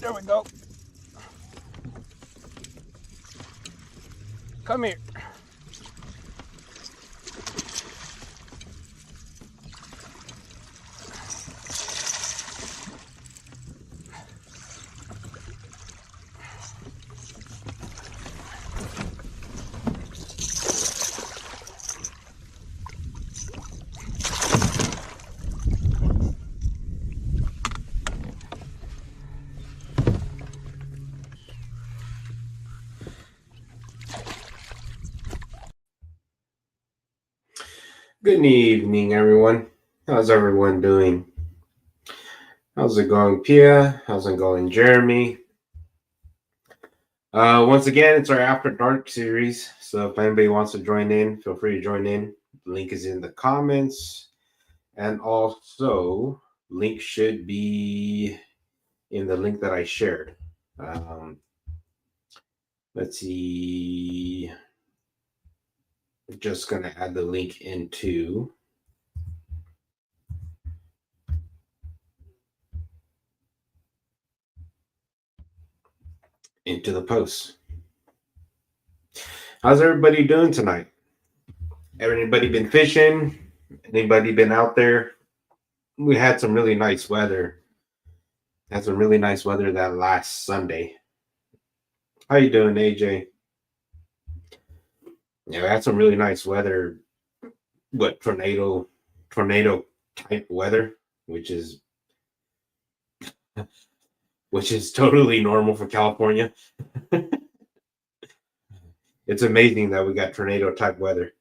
There we go. Come here. Good evening, everyone. How's everyone doing? How's it going, Pia? How's it going, Jeremy? Once again, it's our After Dark series. So if anybody wants to join in, feel free to join in. The link is in the comments. And also, link should be in the link that I shared. Let's see. I'm just going to add the link into the post. How's everybody doing tonight? Everybody been fishing? Anybody been out there? We had some really nice weather. Had some really nice weather that last Sunday. How you doing, AJ? Yeah, we had some really nice weather. What tornado type weather, which is totally normal for California. It's amazing that we got tornado type weather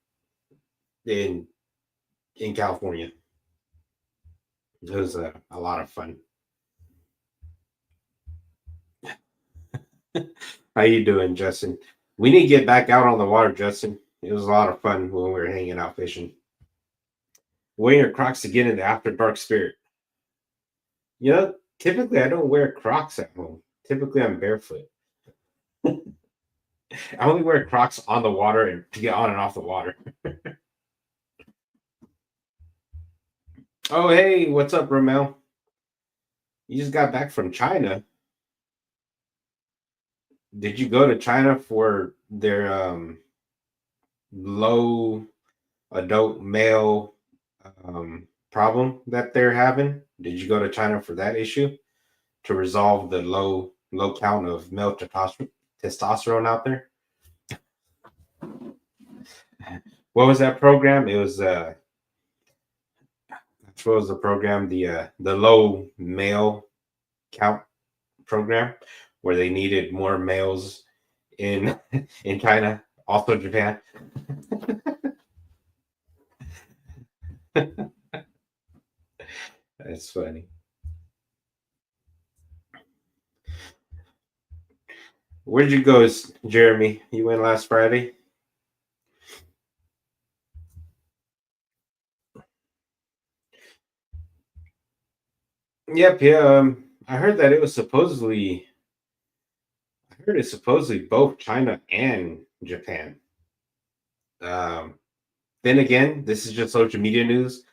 in California. It was a lot of fun. How you doing, Justin? We need to get back out on the water, Justin. It was a lot of fun when we were hanging out fishing. Wearing your Crocs to get in the after dark spirit. You know, typically I don't wear Crocs at home. Typically I'm barefoot. I only wear Crocs on the water and to get on and off the water. Oh, hey, what's up, Ramel? You just got back from China. Did you go to China for their low adult male problem that they're having? Did you go to China for that issue to resolve the low count of male testosterone out there? What was that program? It was what was the program? The low male count program, where they needed more males in in China, also Japan. That's funny. Where'd you go, Jeremy? You went last Friday? Yep, yeah. I heard that it was supposedly. I heard it's supposedly both China and Japan. Um, then again, this is just social media news.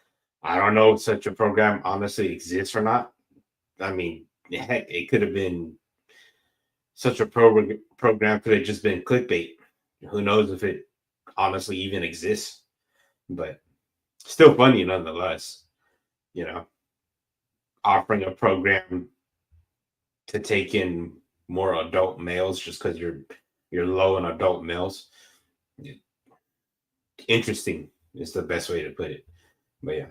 I don't know if such a program honestly exists or not. I mean, heck, it could have been such a program could have just been clickbait. Who knows if it honestly even exists? But still funny nonetheless. You know, offering a program to take in more adult males just because you're low in adult males. Interesting is the best way to put it. But yeah.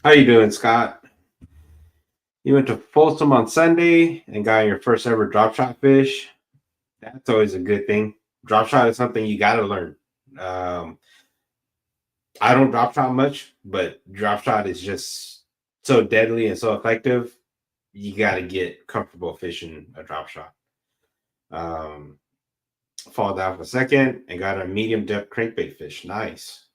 How you doing, Scott? You went to Folsom on Sunday and got your first ever drop shot fish. That's always a good thing. Drop shot is something you got to learn. Um, I don't drop shot much, but drop shot is just so deadly and so effective. You got to get comfortable fishing a drop shot. Um, Fall down for a second and got a medium depth crankbait fish. Nice.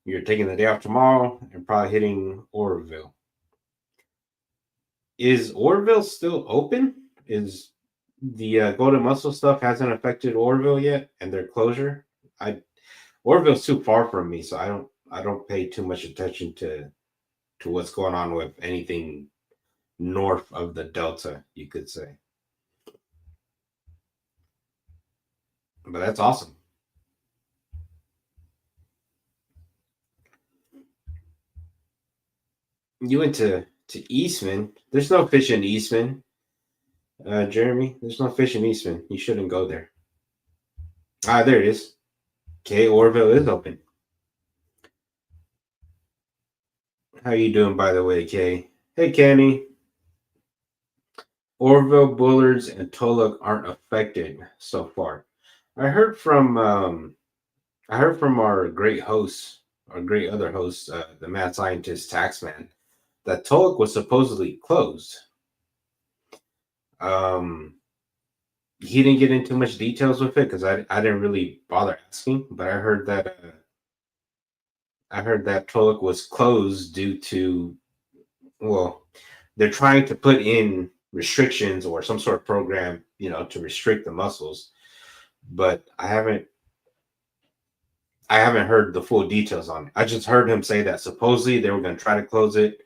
You're taking the day off tomorrow and probably hitting Oroville. Is Oroville still open? Is the Golden Mussel stuff hasn't affected Oroville yet and their closure? Oroville's too far from me, so I don't pay too much attention to to what's going on with anything north of the Delta, you could say. But that's awesome. You went to Eastman. There's no fish in Eastman, Jeremy. There's no fish in Eastman. You shouldn't go there. Ah, there it is. Okay, Orville is open. How you doing, by the way, Kay? Hey, Kenny. Orville, Bullards, and Tulloch aren't affected so far. I heard from our great host, our great other host, the mad scientist Taxman, that Tulloch was supposedly closed. Um, he didn't get into much details with it because I didn't really bother asking, but I heard that Tulloch was closed due to, well, they're trying to put in restrictions or some sort of program, to restrict the mussels, but I haven't heard the full details on it. I just heard him say that supposedly they were going to try to close it.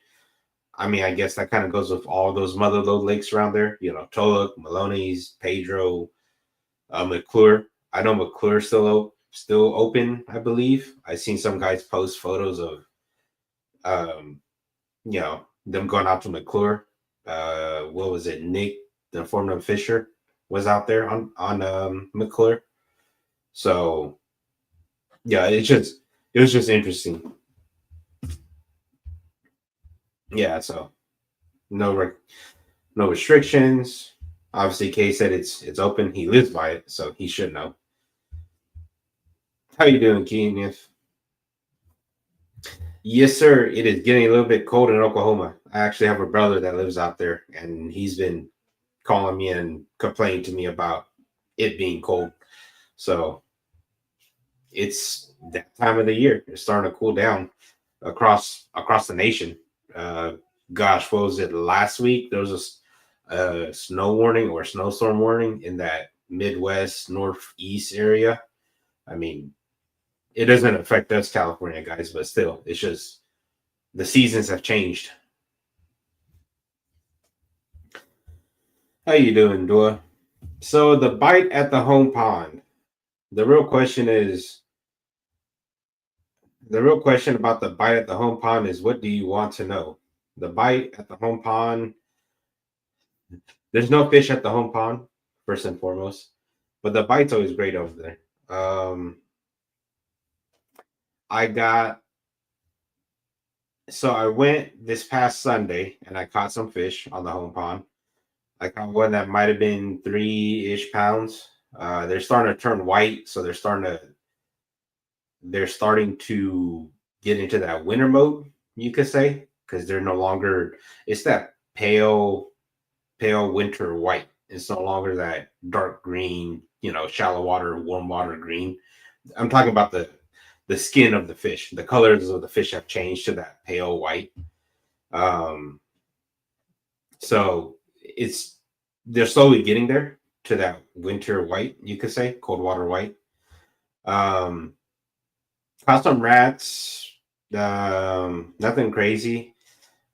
I mean, I guess that kind of goes with all those mother lode lakes around there. Tulloch, Maloney's, Pedro, McClure. I know McClure still open. I believe I seen some guys post photos of um, them going out to McClure. What was it? Nick, the informative Fisher, was out there on McClure. So yeah, it was just interesting. Yeah, so no restrictions. Obviously, Kay said it's open. He lives by it, so he should know. How you doing, Keeneth? Yes, sir. It is getting a little bit cold in Oklahoma. I actually have a brother that lives out there, and he's been calling me and complaining to me about it being cold. So it's that time of the year. It's starting to cool down across the nation. Uh, Gosh, what was it last week? There was a snow warning or snowstorm warning in that Midwest Northeast area. I mean, it doesn't affect us California guys, but still, it's just the seasons have changed. How you doing, Dua? So the bite at the home pond. The real question is the real question about the bite at the home pond is, what do you want to know? The bite at the home pond. There's no fish at the home pond, first and foremost, but the bite's always great over there. I got so I went this past Sunday and I caught some fish on the home pond. I caught one that might have been 3-ish pounds. They're starting to turn white, so they're starting to get into that winter mode, you could say, because they're no longer. It's that pale winter white. It's no longer that dark green, shallow water, warm water green. I'm talking about the skin of the fish. The colors of the fish have changed to that pale white. Um, so it's they're slowly getting there to that winter white, you could say, cold water white. Um, Caught some rats. Nothing crazy.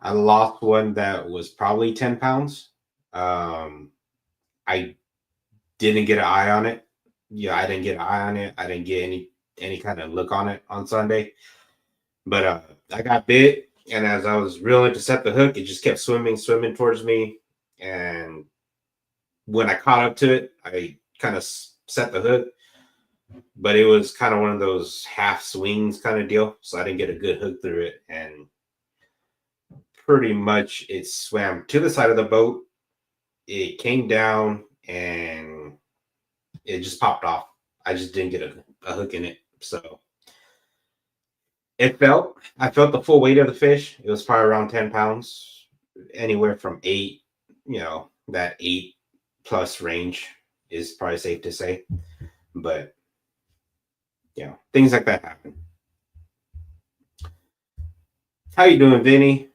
I lost one that was probably 10 pounds. I didn't get an eye on it. Yeah, I didn't get an eye on it. I didn't get any kind of look on it on Sunday. But I got bit, and as I was reeling to set the hook, it just kept swimming towards me. And when I caught up to it, I kind of set the hook, but it was kind of one of those half swings kind of deal. So I didn't get a good hook through it, and pretty much it swam to the side of the boat. It came down and it just popped off. I just didn't get a hook in it. So I felt the full weight of the fish. It was probably around 10 pounds, anywhere from eight, that 8+ range is probably safe to say. But, things like that happen. How you doing, Vinny?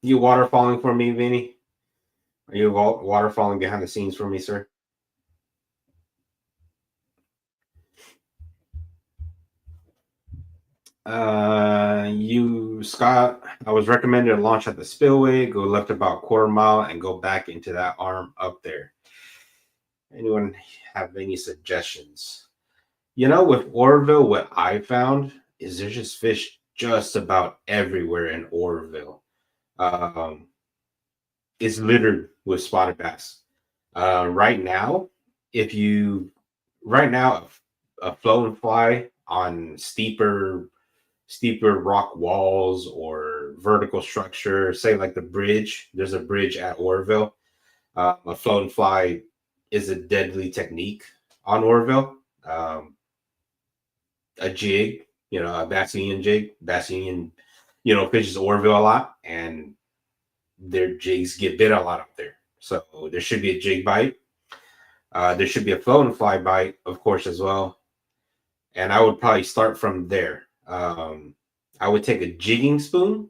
You waterfalling for me, Vinny? Are you waterfalling behind the scenes for me, sir? You, Scott, I was recommended to launch at the spillway, go left about a quarter mile, and go back into that arm up there. Anyone have any suggestions? With Oroville, what I found is there's just fish just about everywhere in Oroville. Um, it's littered with spotted bass. Right now, if you right now a float and fly on steeper rock walls or vertical structure, say like the bridge. There's a bridge at Oroville. A float and fly is a deadly technique on Oroville. A jig, a Bassian jig. Bassian, fishes Oroville a lot, and their jigs get bit a lot up there. So there should be a jig bite. There should be a float and fly bite, of course, as well. And I would probably start from there. I would take a jigging spoon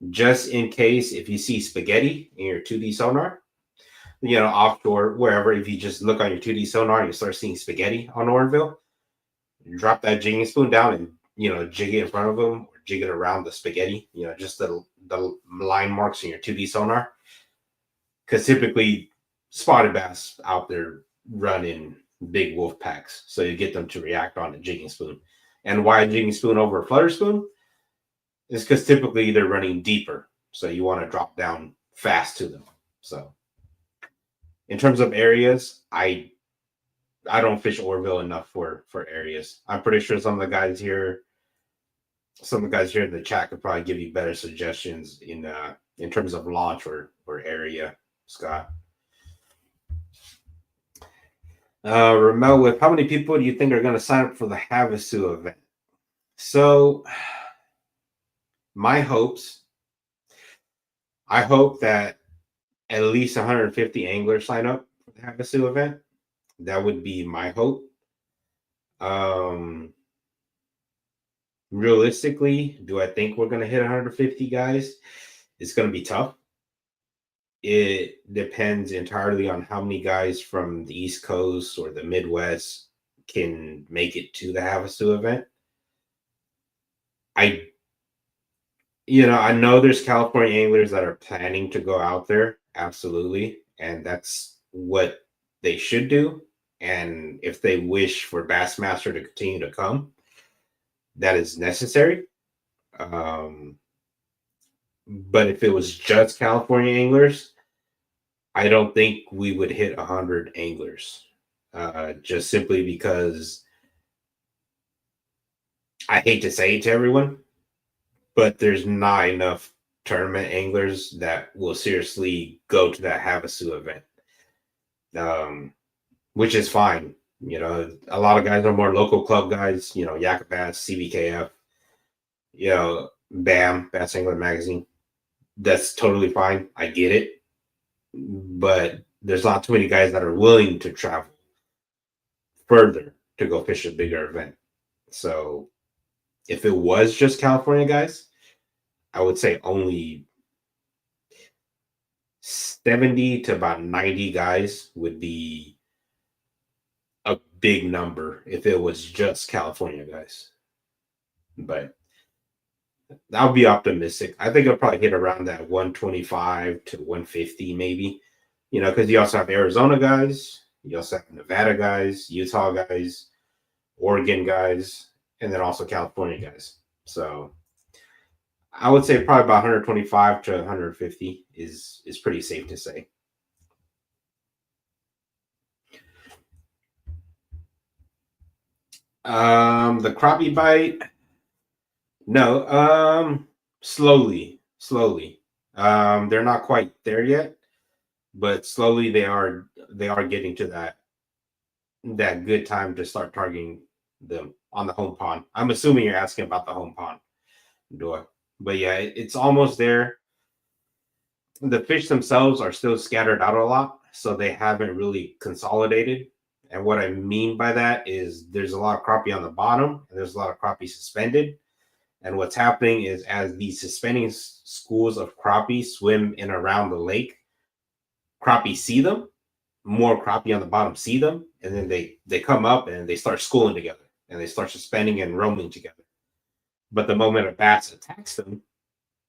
just in case if you see spaghetti in your 2D sonar, offshore, wherever, if you just look on your 2D sonar and you start seeing spaghetti on Oroville, drop that jigging spoon down and, jig it in front of them or jig it around the spaghetti, just the line marks in your 2D sonar. Because typically spotted bass out there run in big wolf packs. So you get them to react on a jigging spoon. And why a jigging spoon over a flutter spoon? Is because typically they're running deeper. So you want to drop down fast to them. So in terms of areas, I don't fish Oroville enough for areas. I'm pretty sure some of the guys here in the chat could probably give you better suggestions in terms of launch or area, Scott. Ramel, with how many people do you think are going to sign up for the Havasu event? So I hope that at least 150 anglers sign up for the Havasu event. That would be my hope. Realistically, do I think we're going to hit 150 guys? It's going to be tough. It depends entirely on how many guys from the East Coast or the Midwest can make it to the Havasu event. I know there's California anglers that are planning to go out there. Absolutely. And that's what they should do. And if they wish for Bassmaster to continue to come, that is necessary. But if it was just California anglers, I don't think we would hit 100 anglers. Just simply because I hate to say it to everyone, but there's not enough tournament anglers that will seriously go to that Havasu event. Which is fine. A lot of guys are more local club guys, Yak Bass, CBKF, BAM, Bass Angler Magazine. That's totally fine. I get it. But there's not too many guys that are willing to travel further to go fish a bigger event. So if it was just California guys, I would say only 70 to about 90 guys would be a big number if it was just California guys. But I'll be optimistic. I think it'll probably hit around that 125 to 150 maybe. Because you also have Arizona guys, you also have Nevada guys, Utah guys, Oregon guys, and then also California guys. So I would say probably about 125 to 150 is pretty safe to say. The crappie bite, no, slowly. They're not quite there yet, but slowly they are getting to that good time to start targeting them on the home pond. I'm assuming you're asking about the home pond door, but yeah, it's almost there. The fish themselves are still scattered out a lot, so they haven't really consolidated. And what I mean by that is there's a lot of crappie on the bottom and there's a lot of crappie suspended. And what's happening is as these suspending schools of crappie swim in around the lake, crappie see them, more crappie on the bottom see them, and then they come up and they start schooling together and they start suspending and roaming together. But the moment a bass attacks them,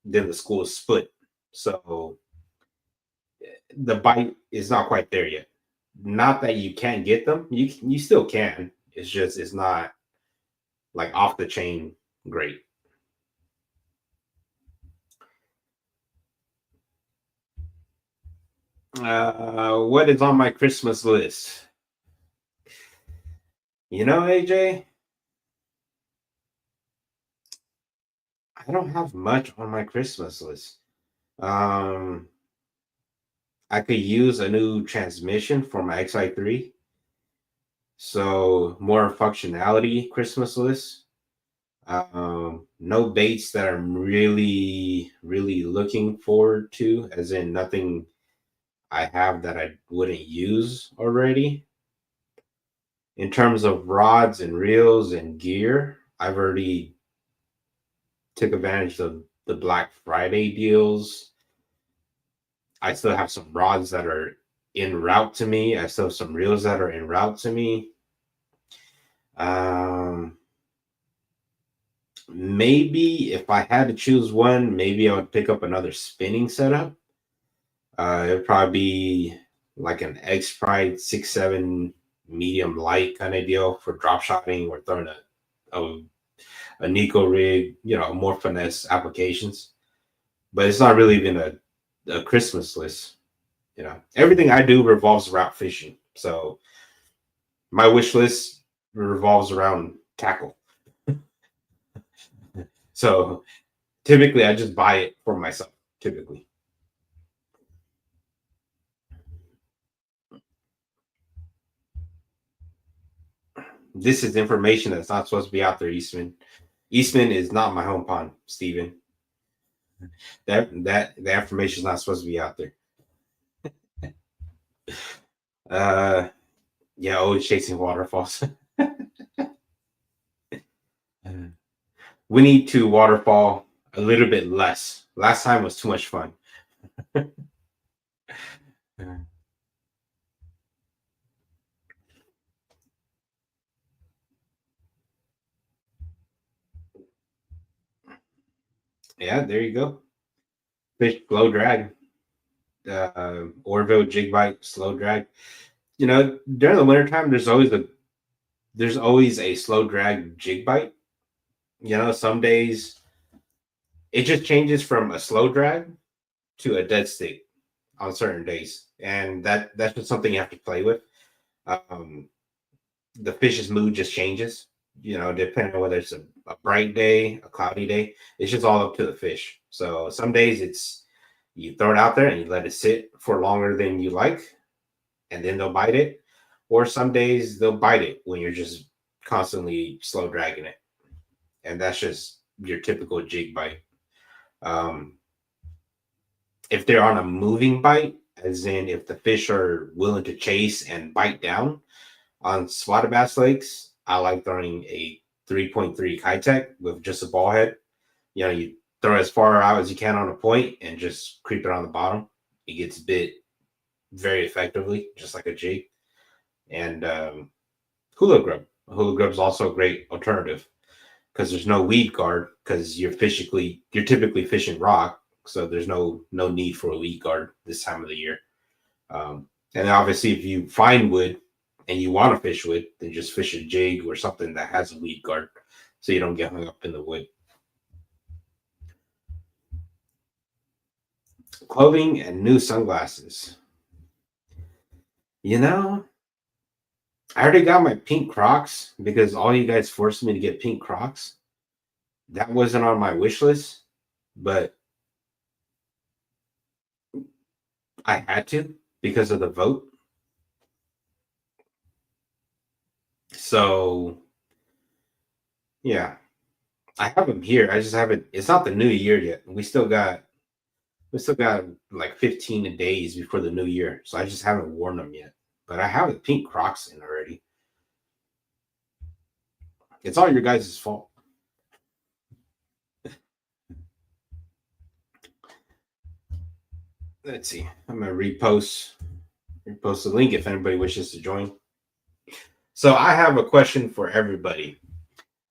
then the school is split. So the bite is not quite there yet. Not that you can't get them, you still can. It's just it's not like off the chain great. What is on my Christmas list? AJ, I don't have much on my Christmas list. Um, I could use a new transmission for my XI3, so more functionality Christmas list. No dates that I'm really, really looking forward to, as in nothing I have that I wouldn't use already. In terms of rods and reels and gear, I've already took advantage of the Black Friday deals. I still have some rods that are en route to me. I still have some reels that are en route to me. Um, Maybe if I had to choose one, maybe I would pick up another spinning setup. It'd probably be like an X Pride 6.7 medium light kind of deal for drop shotting or throwing a Nico rig, more finesse applications. But it's not really even a Christmas list. Everything I do revolves around fishing. So my wish list revolves around tackle. So typically I just buy it for myself. Typically. This is information that's not supposed to be out there, Eastman. Eastman is not my home pond, Steven. That information is not supposed to be out there. Uh yeah, always chasing waterfalls. We need to waterfall a little bit less. Last time was too much fun. Yeah, there you go. Fish slow drag. Orville jig bite, slow drag. During the wintertime, there's always a slow drag jig bite. Some days it just changes from a slow drag to a dead stick on certain days, and that's just something you have to play with. Um, the fish's mood just changes. Depending on whether it's a bright day, a cloudy day. It's just all up to the fish. So some days it's you throw it out there and you let it sit for longer than you like, and then they'll bite it. Or some days they'll bite it when you're just constantly slow dragging it. And that's just your typical jig bite. Um, if they're on a moving bite, as in if the fish are willing to chase and bite down on spotted bass lakes, I like throwing a 3.3 Kitech with just a ball head. You throw as far out as you can on a point and just creep it on the bottom. It gets bit very effectively, just like a jig. And hula grub. Hula grub is also a great alternative because there's no weed guard because you're typically fishing rock, so there's no need for a weed guard this time of the year. And obviously, if you find wood and you want to fish wood, then just fish a jig or something that has a weed guard, so you don't get hung up in the wood. Clothing and new sunglasses. You know, I already got my pink Crocs because all you guys forced me to get pink Crocs. That wasn't on my wish list, but I had to because of the vote. So, yeah, I have them here. I just haven't. It's not the new year yet. We still got like 15 days before the new year, so I just haven't worn them yet. But I have the pink Crocs in already. It's all your guys' fault. Let's see. I'm gonna repost the link if anybody wishes to join. So I have a question for everybody.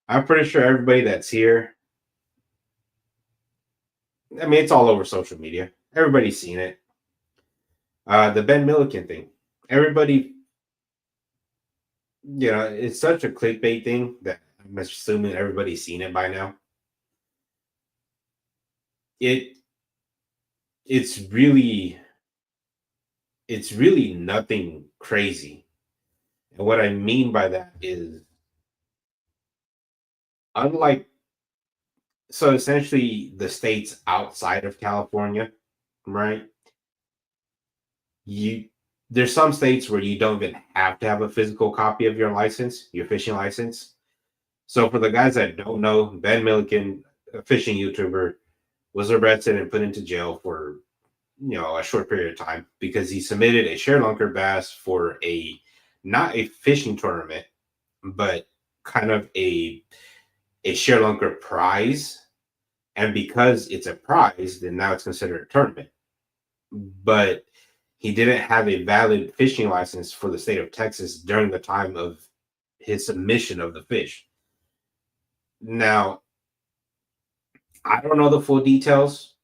I'm pretty sure everybody that's here I mean, it's all over social media. Everybody's seen it. The Ben Milliken thing. Everybody, it's such a clickbait thing that I'm assuming everybody's seen it by now. It it's really it's really nothing crazy. And what I mean by that is, unlike, so essentially the states outside of California, right? You There's some states where you don't even have to have a physical copy of your license, your fishing license. So for the guys that don't know, Ben Milliken, a fishing YouTuber, was arrested and put into jail for a short period of time because he submitted a share lunker bass for a not a fishing tournament, but kind of a share lunker prize. And because it's a prize, then now it's considered a tournament. But he didn't have a valid fishing license for the state of Texas during the time of his submission of the fish. Now, I don't know the full details,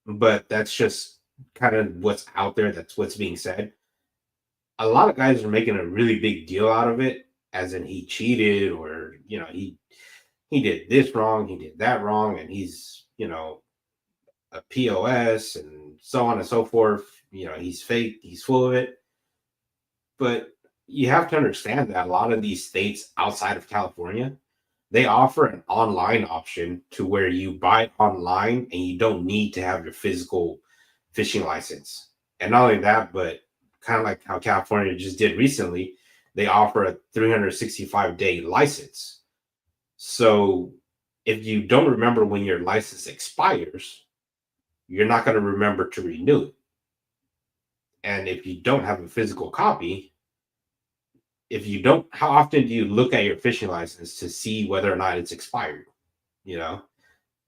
but that's just kind of what's out there. That's what's being said. A lot of guys are making a really big deal out of it, as in he cheated, or he did this wrong, he did that wrong, and he's a POS and so on and so forth. He's fake, he's full of it. But you have to understand that a lot of these states outside of California, they offer an online option to where you buy online and you don't need to have your physical fishing license. And not only that, but kind of like how California just did recently, they offer a 365-day license. So if you don't remember when your license expires, you're not going to remember to renew it. And if you don't have a physical copy, if you don't, how often do you look at your fishing license to see whether or not it's expired? You know,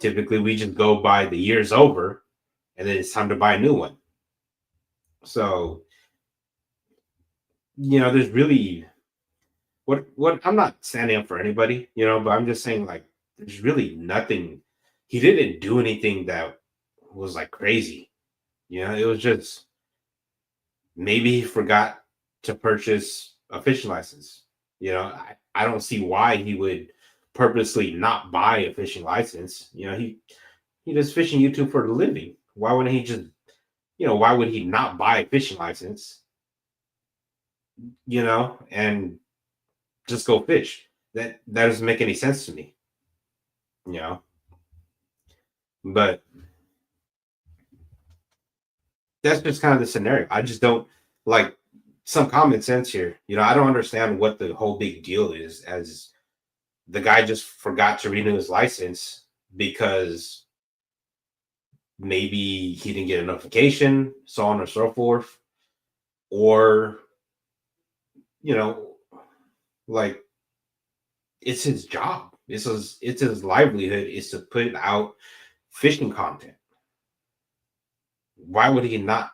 Typically we just go by the year's over and then it's time to buy a new one. So, there's really what I'm not standing up for anybody, but I'm just saying, like, there's really nothing. He didn't do anything that was like crazy. It was just, maybe he forgot to purchase a fishing license. I don't see why he would purposely not buy a fishing license. He does fishing YouTube for a living. Why wouldn't he just, why would he not buy a fishing license, and just go fish? That doesn't make any sense to me, you know. But that's just kind of the scenario. I just don't like some common sense here. I don't understand what the whole big deal is, as the guy just forgot to renew his license because maybe he didn't get a notification, so on and so forth. Or, you know, like, it's his job. It's his livelihood is to put out fishing content. Why would he not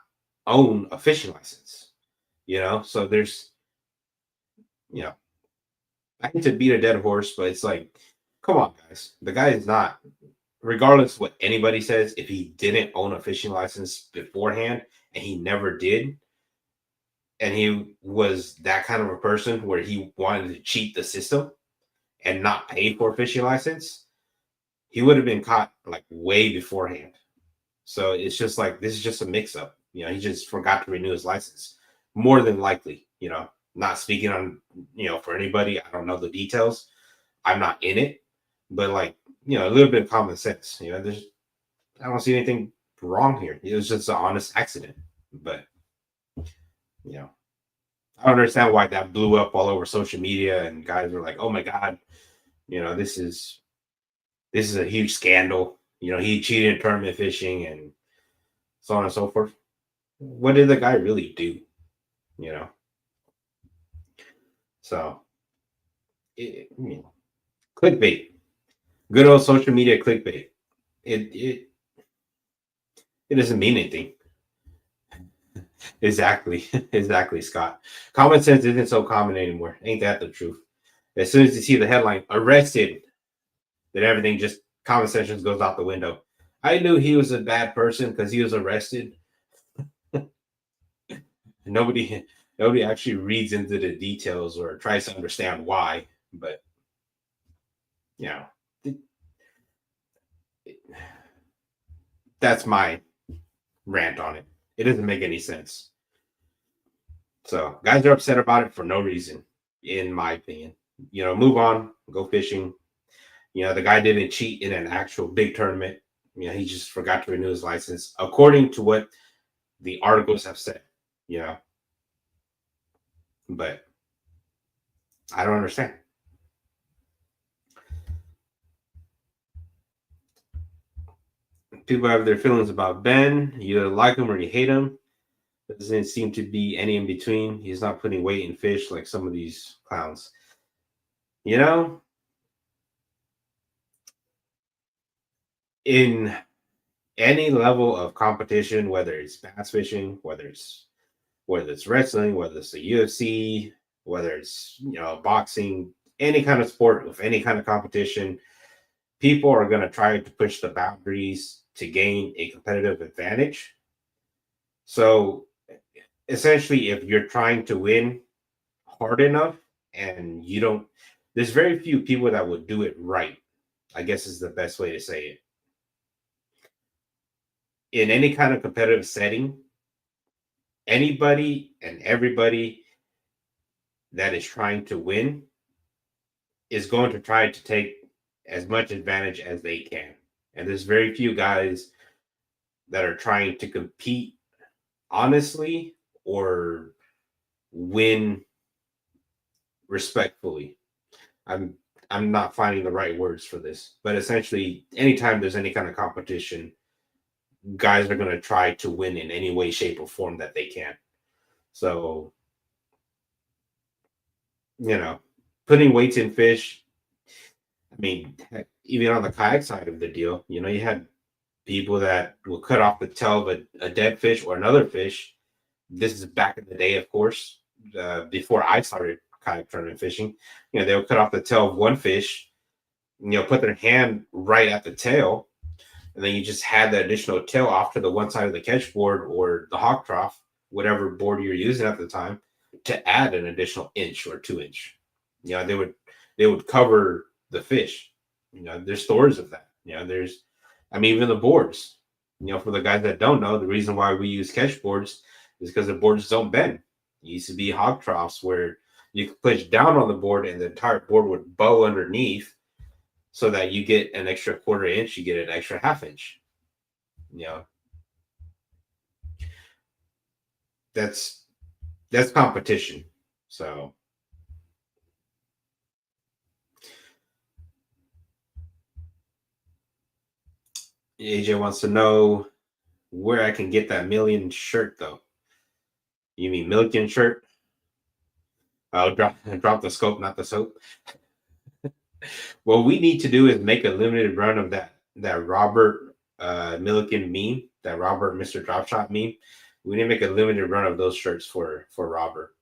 own a fishing license? So there's, you know, I hate to beat a dead horse, but it's like, come on, guys. The guy is not, regardless of what anybody says, if he didn't own a fishing license beforehand and he never did, and he was that kind of a person where he wanted to cheat the system and not pay for a fishing license, he would have been caught like way beforehand. So it's just like, this is just a mix up. He just forgot to renew his license. More than likely, not speaking on, for anybody. I don't know the details. I'm not in it, but like, a little bit of common sense. I don't see anything wrong here. It was just an honest accident. But, I don't understand why that blew up all over social media and guys were like, oh my God, this is a huge scandal. He cheated in tournament fishing and so on and so forth. What did the guy really do? You know, so clickbait, good old social media clickbait. It it doesn't mean anything. Exactly, exactly, Scott. Common sense isn't so common anymore. Ain't that the truth? As soon as you see the headline, arrested, then everything just common sense just goes out the window. I knew he was a bad person because he was arrested. Nobody nobody actually reads into the details or tries to understand why. But you know, that's my rant on it. It doesn't make any sense. So guys are upset about it for no reason, in my opinion. Move on, go fishing. The guy didn't cheat in an actual big tournament. He just forgot to renew his license, according to what the articles have said. You know, but I don't understand. People have their feelings about Ben. You either like him or you hate him. There doesn't seem to be any in between. He's not putting weight in fish like some of these clowns. You know, in any level of competition, whether it's bass fishing, whether it's wrestling, whether it's the UFC, whether it's boxing, any kind of sport with any kind of competition, people are going to try to push the boundaries to gain a competitive advantage. So essentially, if you're trying to win hard enough and you don't, there's very few people that would do it right, I guess is the best way to say it. In any kind of competitive setting, anybody and everybody that is trying to win is going to try to take as much advantage as they can. And there's very few guys that are trying to compete honestly or win respectfully. I'm I'm not finding the right words for this, but essentially anytime there's any kind of competition, guys are going to try to win in any way, shape, or form that they can. So, you know, putting weights in fish, I mean, even on the kayak side of the deal, you had people that will cut off the tail of a dead fish or another fish. This is back in the day, of course, before I started kayak tournament fishing. They would cut off the tail of one fish, put their hand right at the tail, and then you just had the additional tail off to the one side of the catch board or the hawk trough, whatever board you're using at the time, to add an additional inch or 2 inch. They would cover the fish. There's stories of that. Even the boards. For the guys that don't know, the reason why we use catch boards is because the boards don't bend. It used to be hog troughs where you could push down on the board and the entire board would bow underneath, so that you get an extra quarter inch, you get an extra half inch. You know, that's that's competition. So AJ wants to know where I can get that million shirt though. You mean million shirt? I'll drop the scope, not the soap. What we need to do is make a limited run of that Robert Milliken meme, that Robert Mr. Dropshot meme. We need to make a limited run of those shirts for Robert.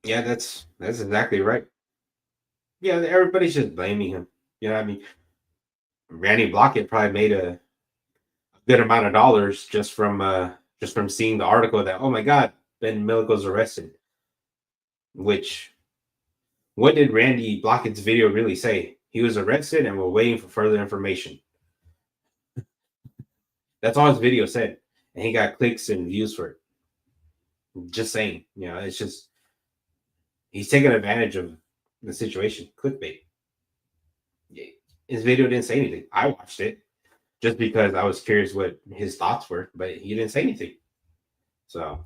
Yeah, that's exactly right. Yeah, everybody's just blaming him. Randy Blockett probably made a good amount of dollars just from seeing the article that, oh my God, Ben Millico's arrested. Which, what did Randy Blockett's video really say? He was arrested and we're waiting for further information. That's all his video said, and he got clicks and views for it. Just saying, it's just he's taking advantage of the situation. Clickbait. His video didn't say anything. I watched it just because I was curious what his thoughts were, but he didn't say anything. So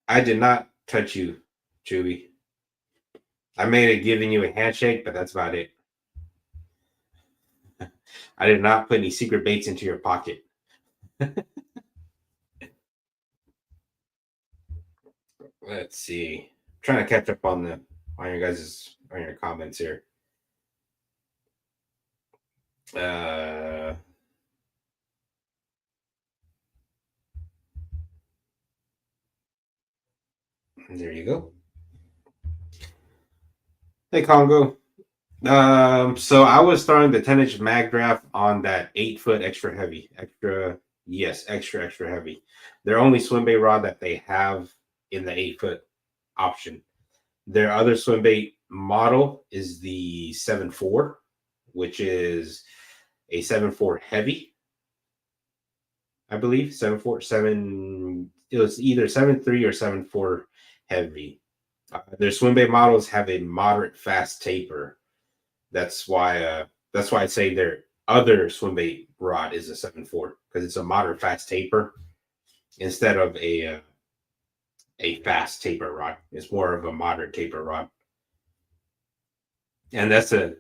I did not touch you, Chewy. I may have given you a handshake, but that's about it. I did not put any secret baits into your pocket. Let's see. I'm trying to catch up on your comments here. Uh, there you go. Hey, Congo. So I was throwing the 10-inch mag draft on that 8 foot extra heavy, extra heavy. Their only swim bait rod that they have in the 8 foot option. Their other swim bait model is the 7.4, which is a 7.4 heavy, I believe. 7.4, 7, it was either 7.3 or 7.4 heavy. Their swim bait models have a moderate fast taper. That's why I'd say their other swim bait rod is a 7.4 because it's a moderate fast taper instead of a fast taper rod. It's more of a moderate taper rod, and that's the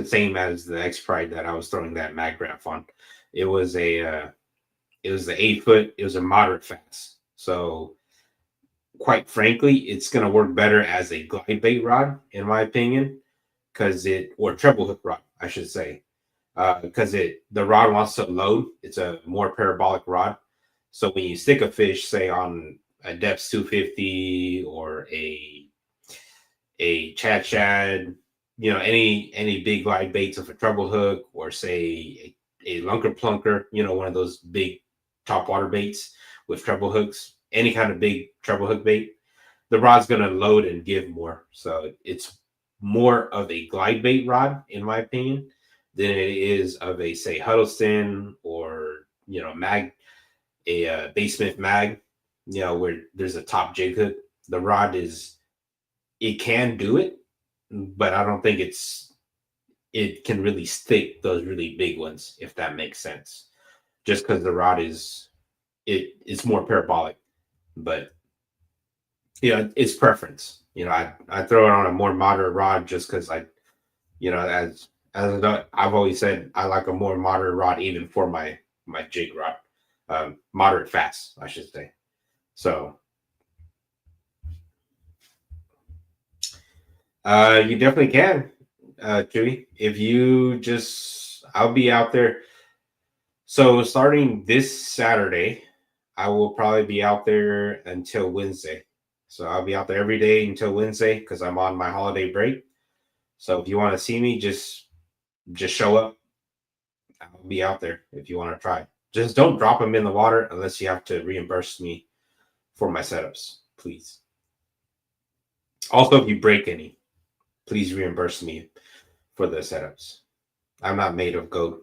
same as the X Pride that I was throwing that mag graph on. It was it was the 8 foot. It was a moderate fast. So quite frankly, it's gonna work better as a glide bait rod, in my opinion, because it or treble hook rod, I should say, because the rod wants to load. It's a more parabolic rod. So when you stick a fish, say on a depth 250 or a chad, any big live baits of a treble hook, or say a lunker plunker, one of those big top water baits with treble hooks, any kind of big treble hook bait, the rod's gonna load and give more. So it's more of a glide bait rod, in my opinion, than it is of a say Huddleston or mag Basement mag, where there's a top jig hook. The rod it can do it, but I don't think it can really stick those really big ones, if that makes sense. Just because the rod it's more parabolic, but it's preference. I throw it on a more moderate rod just because as I've always said, I like a more moderate rod even for my jig rod, moderate fast, I should say. So you definitely can, Chewy. If you just, I'll be out there. So starting this Saturday, I will probably be out there until Wednesday. So I'll be out there every day until Wednesday because I'm on my holiday break. So if you want to see me, just show up. I'll be out there if you want to try. Just don't drop them in the water unless you have to reimburse me for my setups, please. Also, if you break any, please reimburse me for the setups. I'm not made of gold.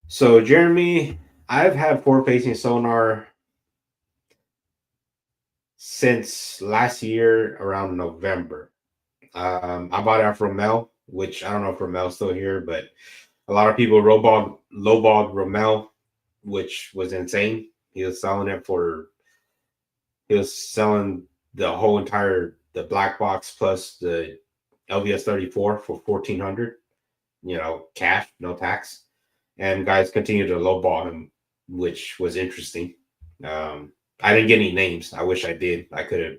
So, Jeremy, I've had forward facing sonar since last year around November. I bought it from Mel, which I don't know if Romel's still here, but a lot of people lowballed Romel, which was insane. He was selling the whole entire the black box plus the LVS 34 for 1,400, cash, no tax. And guys continued to lowball him, which was interesting. I didn't get any names. I wish I did. I could have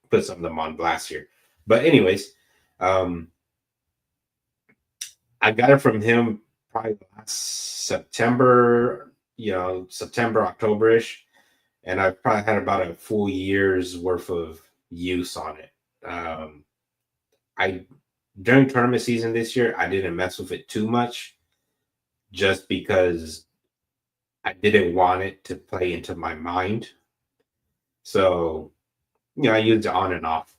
put some of them on blast here. But anyways, um, I got it from him probably last September, September, October-ish. And I've probably had about a full year's worth of use on it. I During tournament season this year, I didn't mess with it too much just because I didn't want it to play into my mind. So, I used it on and off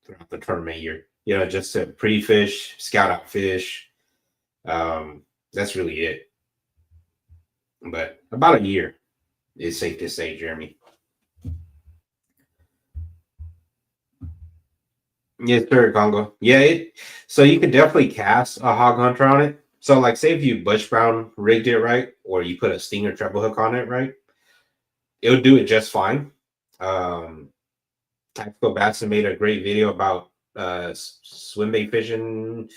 throughout the tournament year. Just to pre-fish, scout out fish. That's really it. But about a year is safe to say, Jeremy. Yes, sir, Congo. Yeah, so you could definitely cast a hog hunter on it. So, like, say if you Bush Brown rigged it right, or you put a stinger treble hook on it right, it would do it just fine. Tactical Bassin made a great video about swim bait fishing.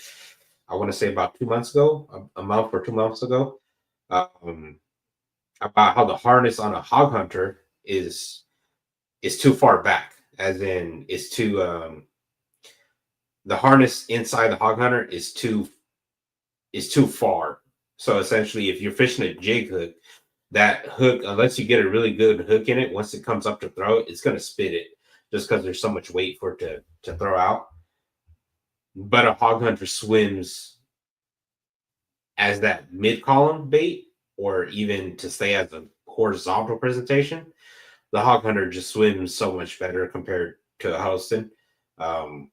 I want to say about 2 months ago, a month or 2 months ago, um, about how the harness on a hog hunter is too far back, as in it's too the harness inside the hog hunter is too far. So essentially, if you're fishing a jig hook, that hook, unless you get a really good hook in it, once it comes up to throw it, it's going to spit it just because there's so much weight for it to throw out. But a hog hunter swims as that mid column bait, or even to stay as a horizontal presentation. The hog hunter just swims so much better compared to a Huddleston. Um,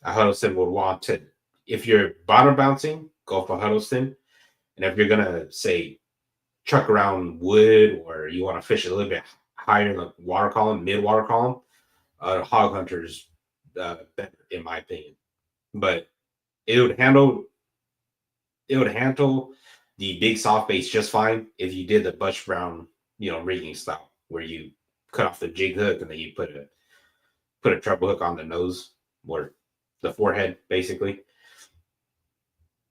a Huddleston would want to, if you're bottom bouncing, go for Huddleston. And if you're gonna say truck around wood, or you want to fish a little bit higher in the water column, mid water column, hog hunter's better in my opinion. But it would handle the big soft baits just fine if you did the Butch Brown, rigging style, where you cut off the jig hook and then you put a treble hook on the nose or the forehead, basically.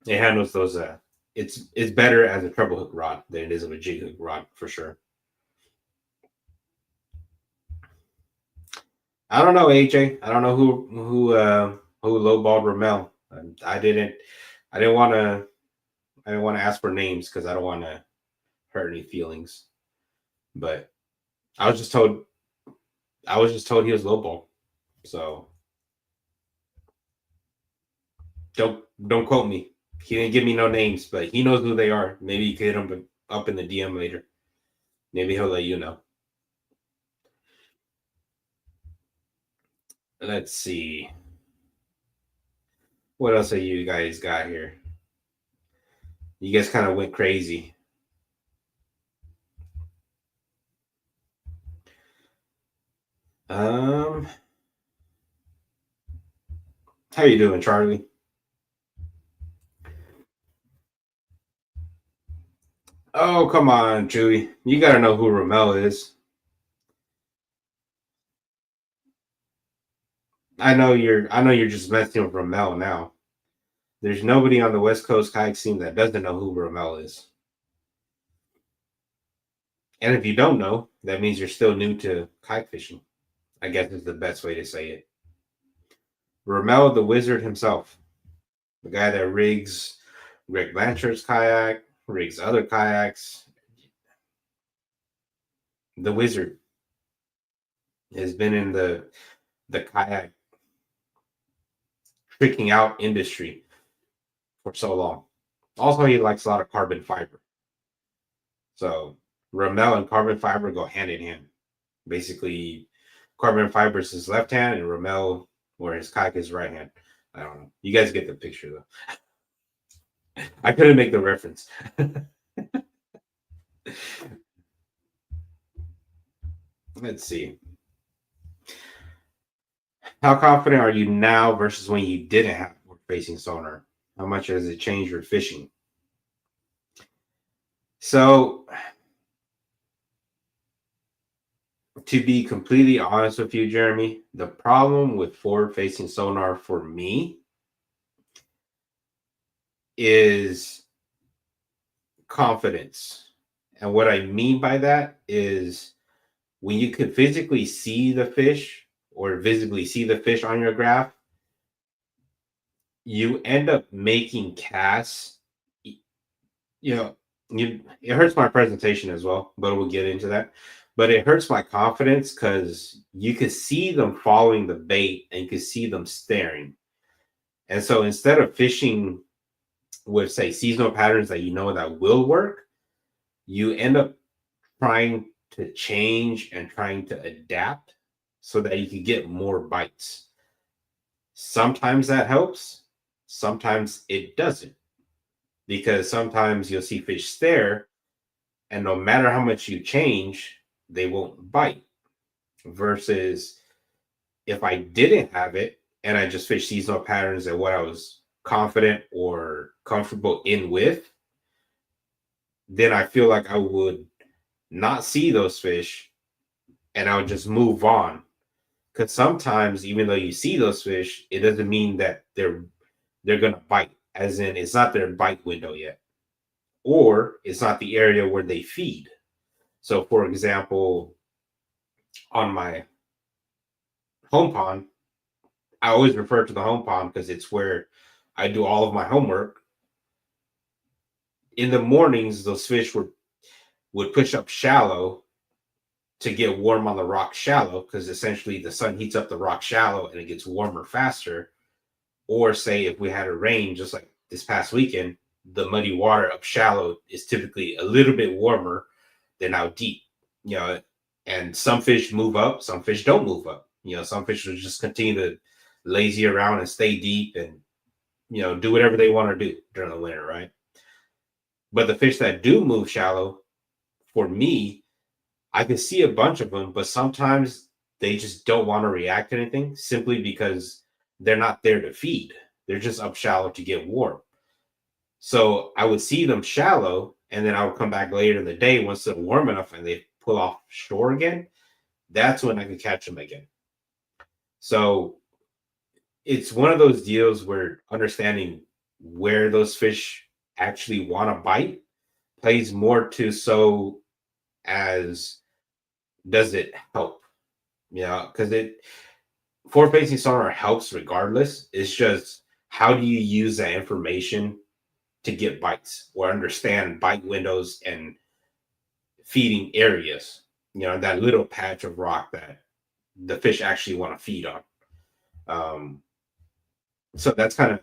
It handles those. It's better as a treble hook rod than it is of a jig hook rod for sure. I don't know, AJ. I don't know who lowballed Ramel. I didn't want to ask for names because I don't want to hurt any feelings. But I was just told he was lowball. So don't quote me. He didn't give me no names, but he knows who they are. Maybe you could hit him up in the DM later. Maybe he'll let you know. Let's see. What else have you guys got here? You guys kind of went crazy. How you doing, Charlie? Oh, come on, Chewy. You gotta know who Ramel is. I know you're just messing with Ramel now. There's nobody on the West Coast kayak scene that doesn't know who Ramel is. And if you don't know, that means you're still new to kayak fishing. I guess is the best way to say it. Ramel the Wizard himself, the guy that rigs Greg Blanchard's kayak, rigs other kayaks. The Wizard has been in the kayak tricking out industry for so long. Also, he likes a lot of carbon fiber. So Ramel and carbon fiber go hand in hand. Basically, carbon fiber is his left hand, and Ramel or his kayak is right hand. I don't know. You guys get the picture though. I couldn't make the reference. Let's see. How confident are you now versus when you didn't have facing sonar? How much has it changed your fishing? So, to be completely honest with you, Jeremy, the problem with forward facing sonar for me is confidence. And what I mean by that is when you can physically see the fish or visibly see the fish on your graph, you end up making casts. It hurts my presentation as well, but we'll get into that. But it hurts my confidence because you could see them following the bait and you could see them staring. And so instead of fishing with, say, seasonal patterns that that will work, you end up trying to change and trying to adapt so that you can get more bites. Sometimes that helps, sometimes it doesn't. Because sometimes you'll see fish stare, and no matter how much you change, they won't bite. Versus if I didn't have it and I just fished seasonal patterns and what I was confident or comfortable in with, then I feel like I would not see those fish and I would just move on. Because sometimes, even though you see those fish, it doesn't mean that they're gonna bite. As in, it's not their bite window yet, or it's not the area where they feed. So, for example, on my home pond, I always refer to the home pond because it's where I do all of my homework. In the mornings, those fish would push up shallow to get warm on the rock shallow because essentially the sun heats up the rock shallow and it gets warmer faster. Or say if we had a rain, just like this past weekend, the muddy water up shallow is typically a little bit warmer than out deep. You know, and some fish move up, some fish don't move up. You know, some fish will just continue to lazy around and stay deep and do whatever they want to do during the winter, right? But the fish that do move shallow, for me, I can see a bunch of them, but sometimes they just don't want to react to anything simply because they're not there to feed. They're just up shallow to get warm. So I would see them shallow, and then I would come back later in the day once they're warm enough and they pull off shore again. That's when I can catch them again. So it's one of those deals where understanding where those fish actually want to bite plays more to so as does it help? Because it forward facing sonar helps regardless. It's just how do you use that information to get bites or understand bite windows and feeding areas, that little patch of rock that the fish actually want to feed on. So that's kind of,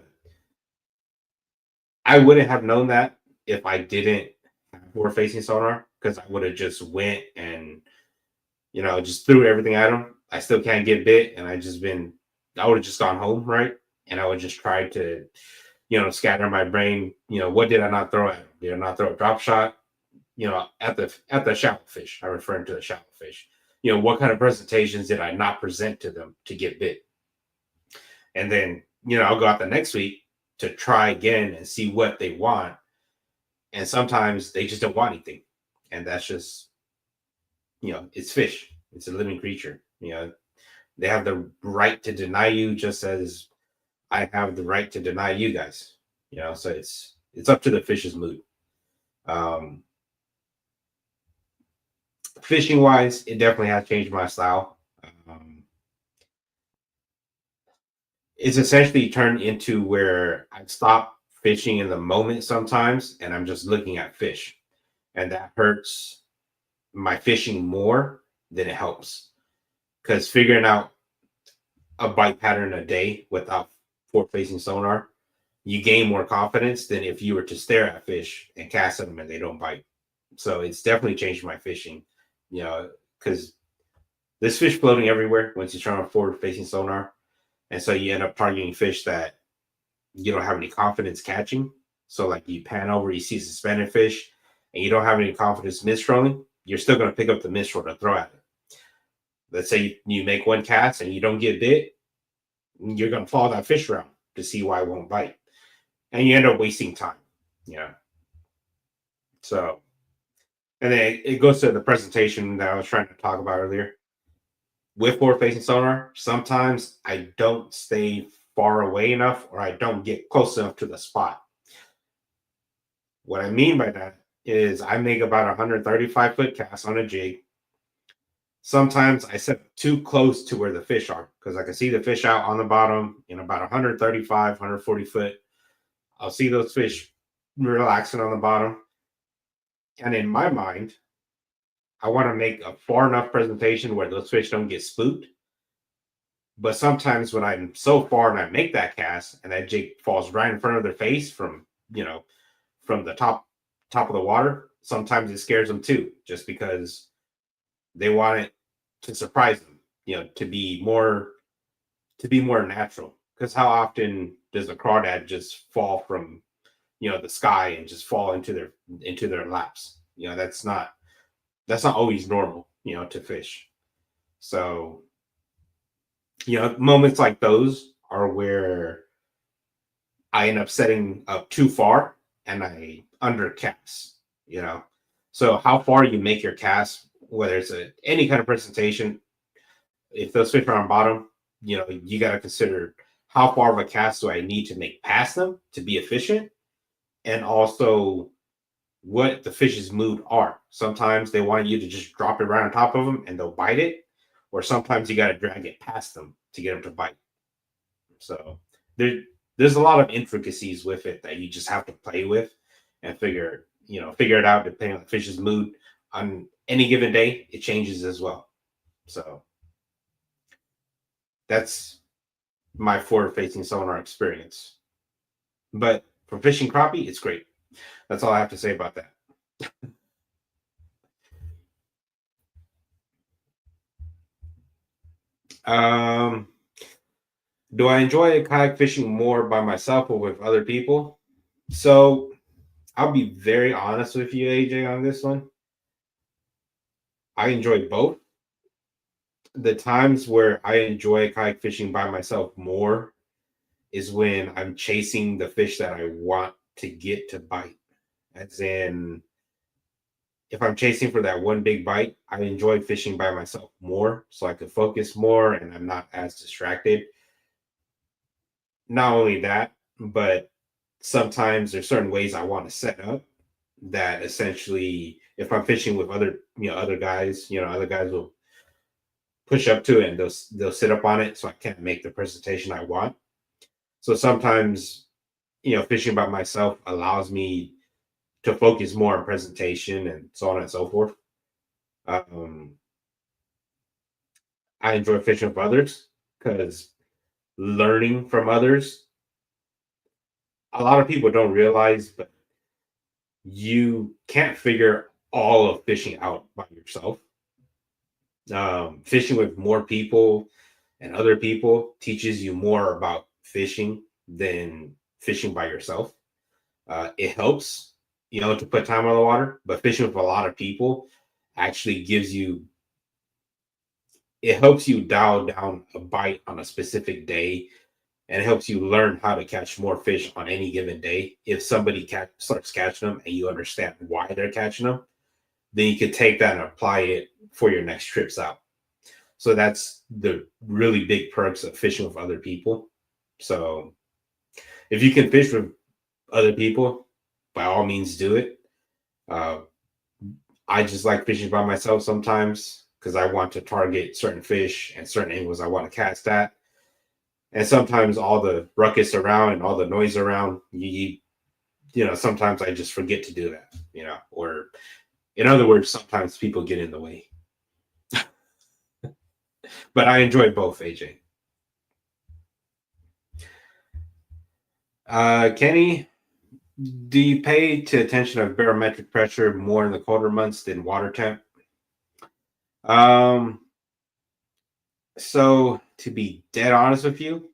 I wouldn't have known that if I didn't have forward facing sonar because I would have just went and just threw everything at them. I still can't get bit, and I would have just gone home, right? And I would just try to, scatter my brain. What did I not throw at them? Did I not throw a drop shot? At the shallow fish. I'm referring to the shallow fish. What kind of presentations did I not present to them to get bit? And then, I'll go out the next week to try again and see what they want. And sometimes they just don't want anything. And that's just, it's fish. It's a living creature. They have the right to deny you just as I have the right to deny you guys. So it's up to the fish's mood. Fishing wise, it definitely has changed my style. It's essentially turned into where I stop fishing in the moment sometimes and I'm just looking at fish. And that hurts my fishing more than it helps. Because figuring out a bite pattern a day without forward facing sonar, you gain more confidence than if you were to stare at fish and cast at them and they don't bite. So it's definitely changed my fishing, because there's fish floating everywhere once you turn on forward facing sonar. And so you end up targeting fish that you don't have any confidence catching. So like you pan over, you see suspended fish, and you don't have any confidence mistrolling, you're still going to pick up the minstrel to throw at it. Let's say you make one cast and you don't get bit, you're going to follow that fish around to see why it won't bite. And you end up wasting time, So, and then it goes to the presentation that I was trying to talk about earlier. With forward facing sonar, sometimes I don't stay far away enough or I don't get close enough to the spot. What I mean by that is I make about 135-foot cast on a jig. Sometimes I set too close to where the fish are because I can see the fish out on the bottom in about 135, 140 foot. I'll see those fish relaxing on the bottom. And in my mind, I want to make a far enough presentation where those fish don't get spooked. But sometimes when I'm so far and I make that cast and that jig falls right in front of their face from the top of the water, sometimes it scares them too, just because they want it to surprise them, to be more natural. Because how often does a crawdad just fall from the sky and just fall into their laps? That's not always normal, to fish. So, moments like those are where I end up setting up too far and I undercast, So how far you make your cast, whether it's any kind of presentation, if those fish are on bottom, you got to consider how far of a cast do I need to make past them to be efficient, and also what the fish's mood are. Sometimes they want you to just drop it right on top of them and they'll bite it, or sometimes you got to drag it past them to get them to bite. So there there's a lot of intricacies with it that you just have to play with and figure it out depending on the fish's mood. On any given day, it changes as well. So that's my forward facing sonar experience. But for fishing crappie, it's great. That's all I have to say about that. Um, do I enjoy kayak fishing more by myself or with other people? So I'll be very honest with you, AJ, on this one. I enjoy both. The times where I enjoy kayak fishing by myself more is when I'm chasing the fish that I want to get to bite. As in, if I'm chasing for that one big bite, I enjoy fishing by myself more so I can focus more and I'm not as distracted. Not only that, but sometimes there's certain ways I want to set up that essentially if I'm fishing with other guys will push up to it and they'll sit up on it so I can't make the presentation I want. So sometimes, fishing by myself allows me to focus more on presentation and so on and so forth. Um, I enjoy fishing with others because learning from others, a lot of people don't realize, but you can't figure all of fishing out by yourself. Fishing with more people and other people teaches you more about fishing than fishing by yourself. It helps, to put time on the water, but fishing with a lot of people actually it helps you dial down a bite on a specific day and it helps you learn how to catch more fish on any given day. If somebody starts catching them and you understand why they're catching them, then you could take that and apply it for your next trips out. So that's the really big perks of fishing with other people. So if you can fish with other people, by all means do it. Uh, I just like fishing by myself sometimes because I want to target certain fish and certain angles I want to cast at. And sometimes all the ruckus around and all the noise around, sometimes I just forget to do that, or in other words, sometimes people get in the way. But I enjoy both, AJ. Kenny, do you pay to attention of barometric pressure more in the colder months than water temp? Um, so to be dead honest with you,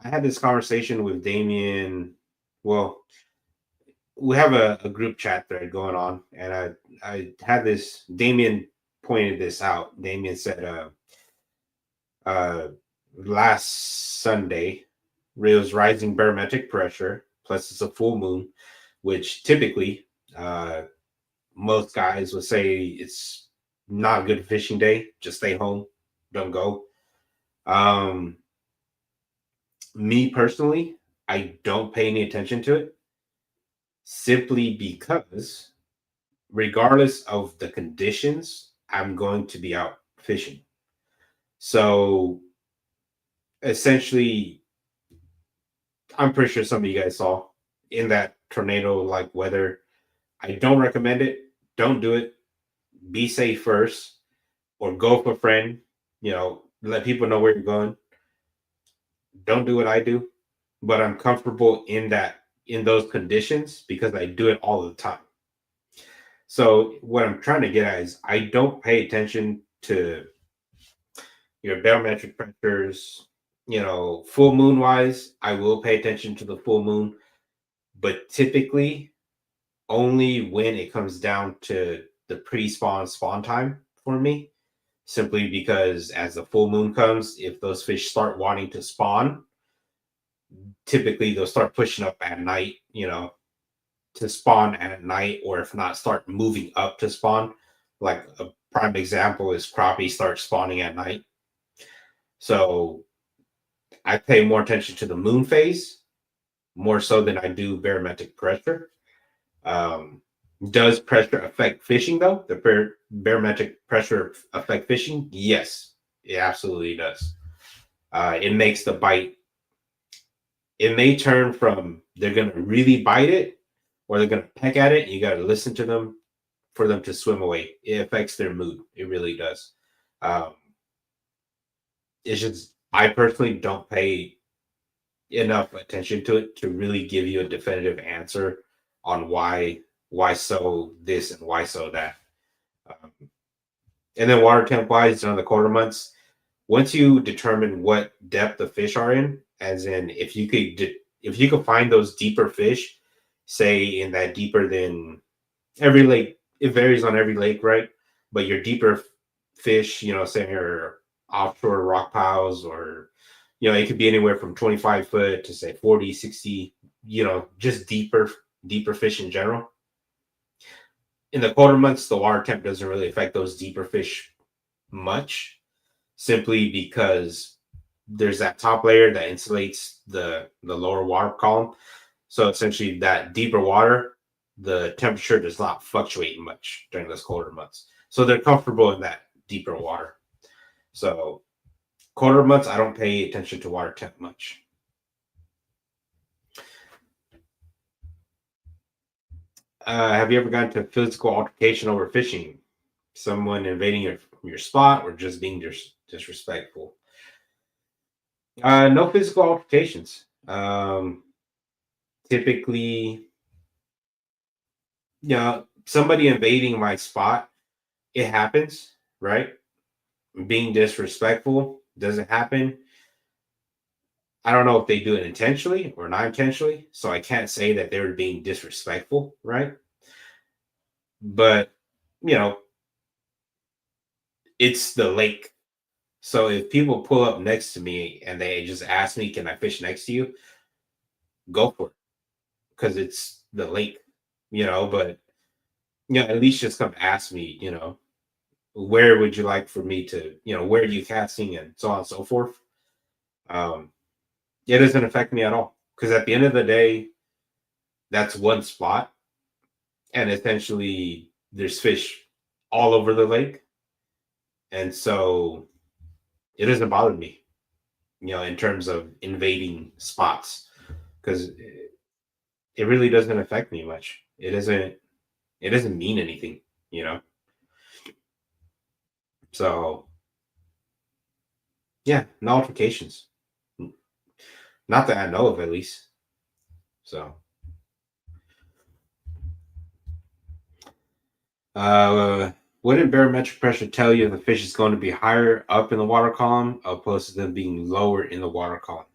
I had this conversation with Damien. Well, we have a group chat thread going on, and I had this. Damien pointed this out. Damien said, uh, last Sunday, it was rising barometric pressure, plus it's a full moon, which typically most guys would say it's not a good fishing day. Just stay home, don't go. Um, Me personally, I don't pay any attention to it simply because, regardless of the conditions, I'm going to be out fishing. So essentially, I'm pretty sure some of you guys saw in that tornado like weather. I don't recommend it. Don't do it. Be safe first, or go with a friend. Let people know where you're going. Don't do what I do, but I'm comfortable in those conditions because I do it all the time. So what I'm trying to get at is I don't pay attention to your barometric pressures. Full moon wise, I will pay attention to the full moon, but typically only when it comes down to the pre-spawn time for me, simply because as the full moon comes, if those fish start wanting to spawn, typically they'll start pushing up at night, to spawn at night, or if not, start moving up to spawn. Like a prime example is crappie start spawning at night. So I pay more attention to the moon phase more so than I do barometric pressure. Um, does pressure affect fishing though? The barometric pressure affect fishing? Yes, it absolutely does. It makes the bite it may turn from they're gonna really bite it or they're gonna peck at it. And you got to listen to them for them to swim away. It affects their mood. It really does. Um, it's just I personally don't pay enough attention to it to really give you a definitive answer on why so this and why so that. Um, and then water temp wise, on the quarter months, once you determine what depth the fish are in, as in if you could find those deeper fish, say in that deeper than every lake, it varies on every lake, right? But your deeper fish, say your offshore rock piles, or it could be anywhere from 25 foot to say 40, 60, just deeper fish in general. In the colder months, the water temp doesn't really affect those deeper fish much, simply because there's that top layer that insulates the lower water column. So essentially, that deeper water, the temperature does not fluctuate much during those colder months. So they're comfortable in that deeper water. So colder months, I don't pay attention to water temp much. Have you ever gotten into a physical altercation over fishing? Someone invading your spot or just being disrespectful? No physical altercations. Typically, somebody invading my spot, it happens, right? Being disrespectful doesn't happen. I don't know if they do it intentionally or not intentionally, so I can't say that they were being disrespectful, right? But you know, it's the lake. So if people pull up next to me and they just ask me, "Can I fish next to you?" Go for it, because it's the lake, But at least just come ask me, where would you like for me to, where are you casting and so on and so forth. Um, it doesn't affect me at all, because at the end of the day, that's one spot, and essentially there's fish all over the lake, and so it doesn't bother me, in terms of invading spots, because it really doesn't affect me much. It doesn't mean anything, you know. So yeah, no altercations, not that I know of, at least. So uh wouldn't barometric pressure tell you if the fish is going to be higher up in the water column opposed to them being lower in the water column?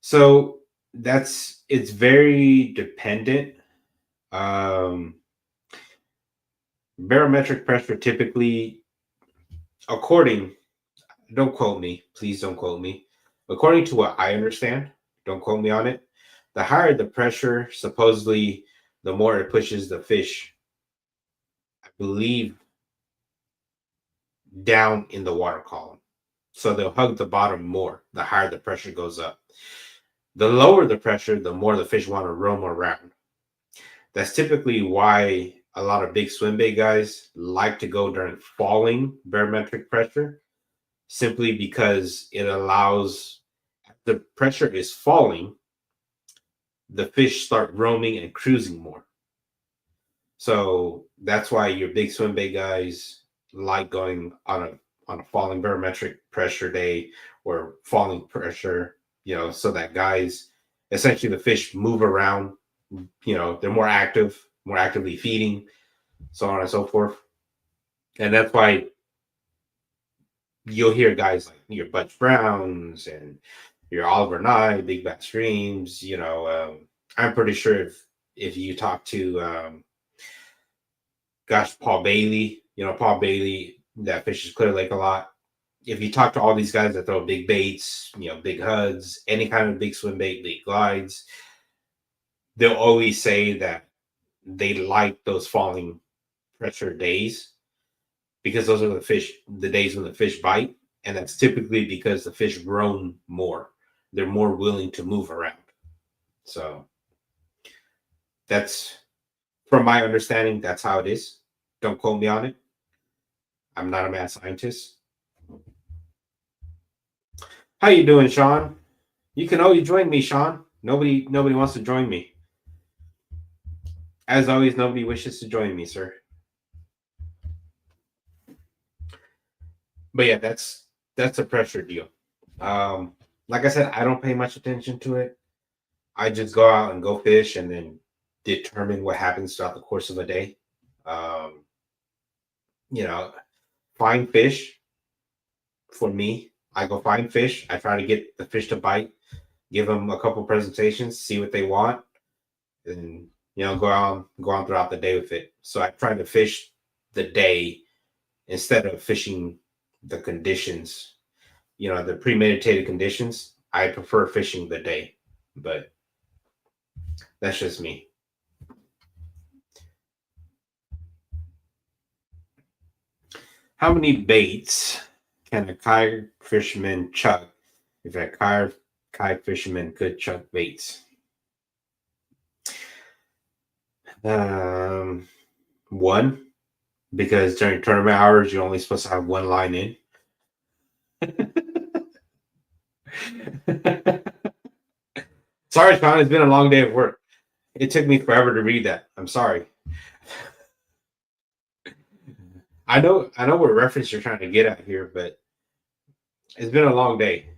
So it's very dependent. um Barometric pressure typically, according, don't quote me, please don't quote me. According to what I understand, don't quote me on it. The higher the pressure, supposedly, the more it pushes the fish, I believe, down in the water column. So they'll hug the bottom more, the higher the pressure goes up. The lower the pressure, the more the fish want to roam around. That's typically why a lot of big swim bait guys like to go during falling barometric pressure, simply because it allows, the pressure is falling, the fish start roaming and cruising more. So that's why your big swim bait guys like going on a falling barometric pressure day or falling pressure, so that guys, essentially, the fish move around, they're more active, more actively feeding, so on and so forth. And that's why you'll hear guys like your Butch Browns and your Oliver Nye, Big Bass Streams. I'm pretty sure if you talk to gosh, Paul Bailey, Paul Bailey, that fishes Clear Lake a lot. If you talk to all these guys that throw big baits, big HUDs, any kind of big swim bait, big glides, they'll always say that they like those falling pressure days, because those are the days when the fish bite. And that's typically because the fish roam more. They're more willing to move around. So that's, from my understanding, that's how it is. Don't quote me on it. I'm not a mad scientist. How you doing, Sean? You can always join me, Sean. Nobody wants to join me. As always, nobody wishes to join me, sir. But yeah, that's a pressure deal. Um, like I said, I don't pay much attention to it. I just go out and go fish and then determine what happens throughout the course of a day. Um, you know, find fish for me. I go find fish. I try to get the fish to bite, give them a couple presentations, see what they want, and go on throughout the day with it. So I try to fish the day instead of fishing the conditions. The premeditated conditions. I prefer fishing the day, but that's just me. How many baits can a kayak fisherman chuck if a kayak fisherman could chuck baits? Um, One, because during tournament hours you're only supposed to have one line in. Sorry, Sean. It's been a long day of work. It took me forever to read that. I'm sorry. I know what reference you're trying to get at here, but it's been a long day.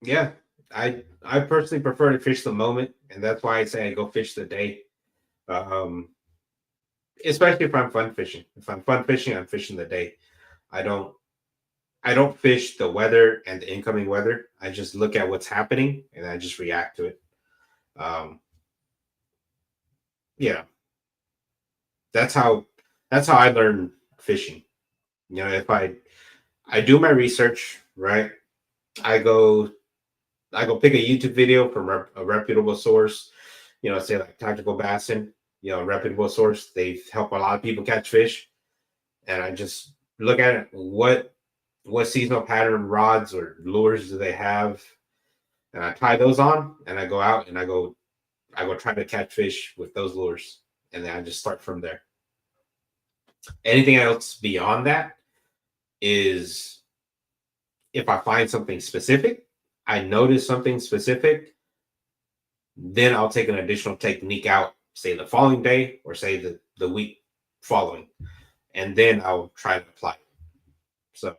Yeah, I personally prefer to fish the moment, and that's why I say I go fish the day. Um, Especially if I'm fun fishing. If I'm fun fishing, I'm fishing the day. I don't I don't fish the weather and the incoming weather. I just look at what's happening and I just react to it. Um, yeah, that's how that's how I learn fishing. If I do my research, right? I go I go pick a YouTube video from a reputable source. Say like Tactical Bassin. A reputable source. They help a lot of people catch fish, and I just look at it. What seasonal pattern rods or lures do they have? And I tie those on, and I go out and I go try to catch fish with those lures, and then I just start from there. Anything else beyond that is if I find something specific, I notice something specific, then I'll take an additional technique out, say the following day or say the week following, and then I'll try to apply it. So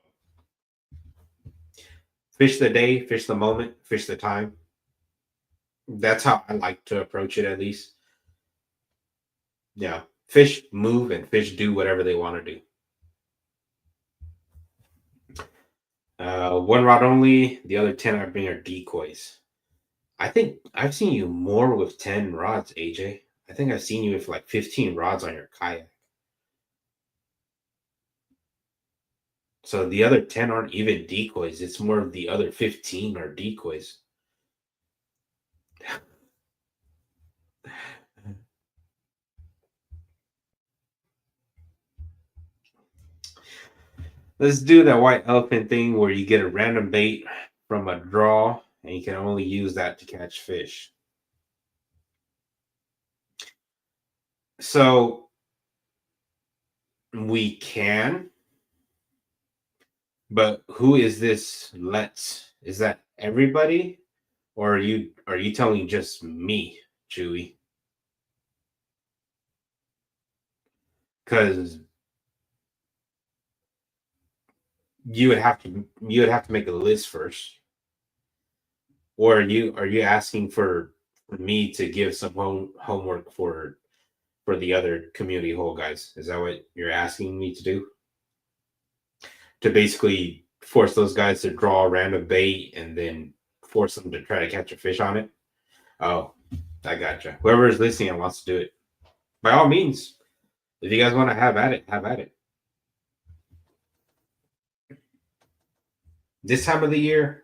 fish the day, fish the moment, fish the time. That's how I like to approach it, at least. Yeah. Fish move and fish do whatever they want to do. One rod only, the other 10 I bring are decoys. I think I've seen you more with 10 rods, AJ. I think I've seen you with like 15 rods on your kayak. So the other 10 aren't even decoys. It's more of the other 15 are decoys. Let's do that white elephant thing where you get a random bait from a draw and you can only use that to catch fish. So we can, but who is this let's? Is that everybody? Or are you telling just me, Chewy? Because you would have to make a list first. Or are you asking for me to give some homework for the other community hole guys? Is that what you're asking me to do? To basically force those guys to draw a random bait and then force them to try to catch a fish on it? Oh, I gotcha. Whoever is listening and wants to do it, by all means, if you guys want to have at it, have at it. This time of the year,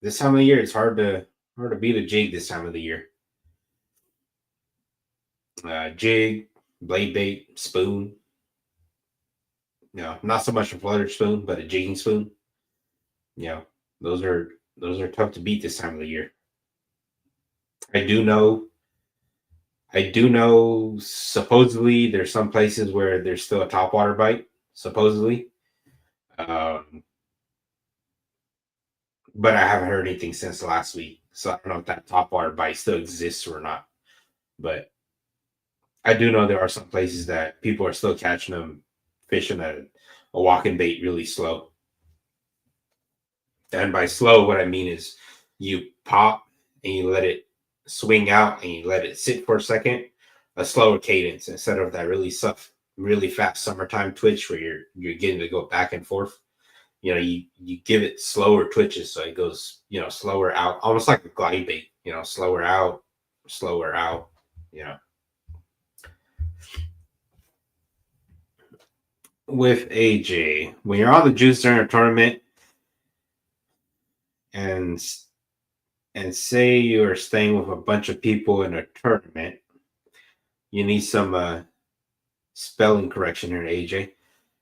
it's hard to beat a jig this time of the year. Jig, blade bait, spoon. Not so much a flutter spoon, but a jigging spoon. You know, those are tough to beat this time of the year. I do know I do know supposedly there's some places where there's still a topwater bite, supposedly. Um, but I haven't heard anything since last week. So I don't know if that topwater bite still exists or not. But I do know there are some places that people are still catching them fishing a walking bait really slow. And by slow, what I mean is you pop and you let it swing out and you let it sit for a second, a slower cadence instead of that really fast summertime twitch where you're getting to go back and forth. You give it slower twitches so it goes, slower out, almost like a glide bait, slower out, you know. With AJ, when you're on the juice during a tournament and say you're staying with a bunch of people in a tournament, you need some spelling correction here, AJ.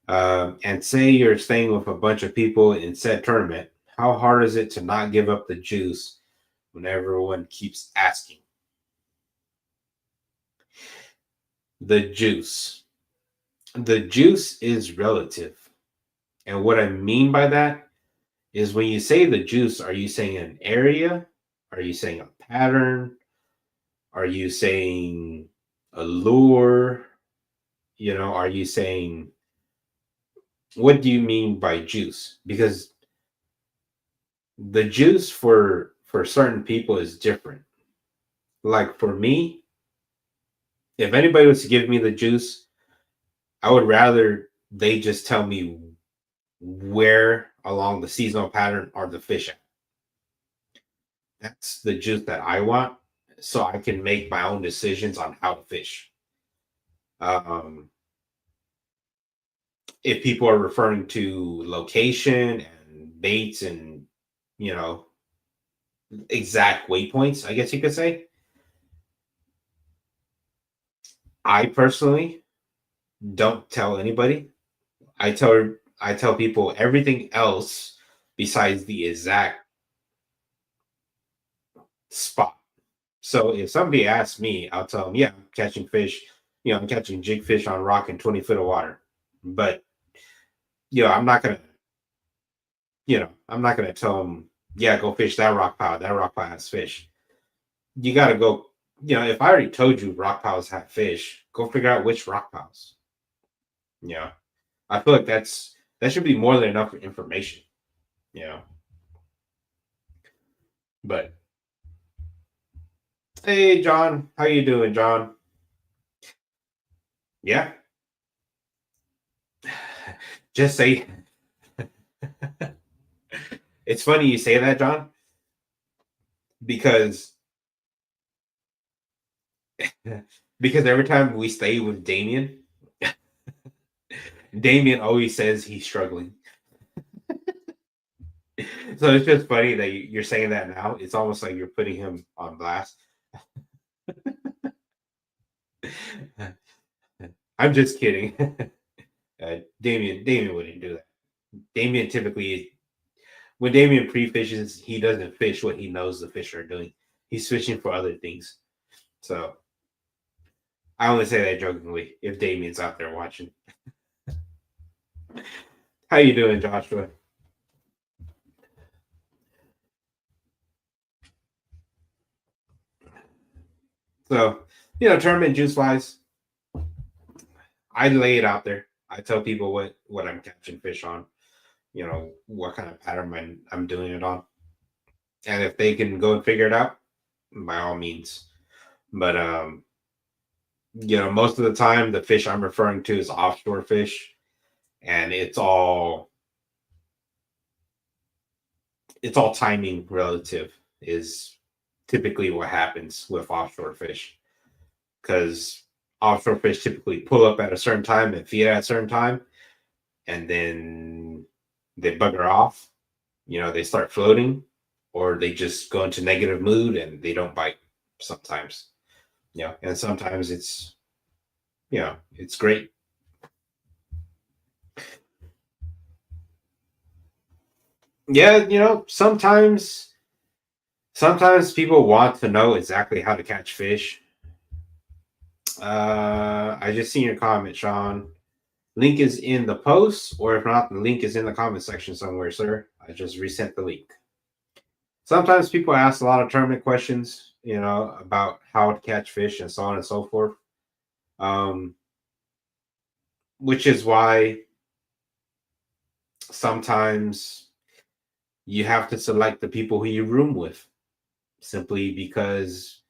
And say you're staying with a bunch of people in said tournament, how hard is it to not give up the juice when everyone keeps asking? The juice. The juice is relative. And what I mean by that is when you say the juice, are you saying an area? Are you saying a pattern? Are you saying a lure? Are you saying, what do you mean by juice? Because the juice for certain people is different. Like for me, if anybody was to give me the juice, I would rather they just tell me where along the seasonal pattern are the fish at. That's the juice that I want, so I can make my own decisions on how to fish. Um, if people are referring to location and baits and you know exact waypoints, I guess you could say. I personally don't tell anybody. I tell people everything else besides the exact spot. So if somebody asks me, I'll tell them, yeah, I'm catching fish. I'm catching jig fish on rock in 20 foot of water. But I'm not gonna, I'm not gonna tell them, yeah, go fish that rock pile. That rock pile has fish. You got to go. If I already told you rock piles have fish, go figure out which rock piles. Yeah, I feel like that should be more than enough information. Yeah, but hey, John, how you doing, John? Yeah, just say. It's funny you say that, John, because because every time we stay with Damien, Damien always says he's struggling. So it's just funny that you're saying that now. It's almost like you're putting him on blast. I'm just kidding. Damien wouldn't do that. Damien typically, when Damien pre-fishes, he doesn't fish what he knows the fish are doing. He's fishing for other things. So I only say that jokingly. If Damien's out there watching, how you doing, Joshua? So tournament juice wise, I lay it out there. I tell people what I'm catching fish on. What kind of pattern I'm doing it on, and if they can go and figure it out, by all means. But most of the time the fish I'm referring to is offshore fish, and it's all timing relative is typically what happens with offshore fish, because offshore fish typically pull up at a certain time and feed at a certain time, and then they bugger off. They start floating, or they just go into negative mood and they don't bite sometimes. And sometimes it's great. Yeah, sometimes people want to know exactly how to catch fish, I just seen your comment, Sean. Link is in the post, or if not, the link is in the comment section somewhere, sir. I just resent the link. Sometimes people ask a lot of tournament questions, about how to catch fish and so on and so forth. Um, which is why sometimes you have to select the people who you room with, simply because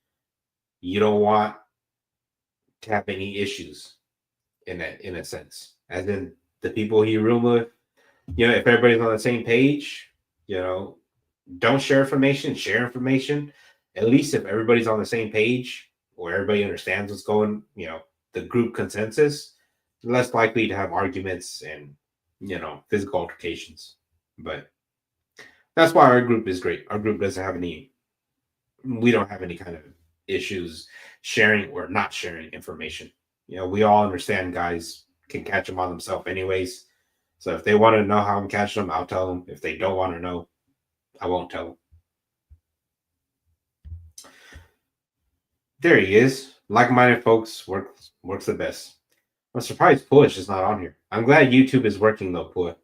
you don't want to have any issues in a sense. As in the people you room with, if everybody's on the same page, don't share information, share information. At least if everybody's on the same page or everybody understands what's going, the group consensus, less likely to have arguments and, physical altercations. But that's why our group is great. Our group doesn't have we don't have any kind of issues sharing or not sharing information. We all understand guys can catch them on themselves anyways. So if they want to know how I'm catching them, I'll tell them. If they don't want to know, I won't tell them. There he is. Like-minded folks works the best. I'm surprised Push is not on here. I'm glad YouTube is working though, Push.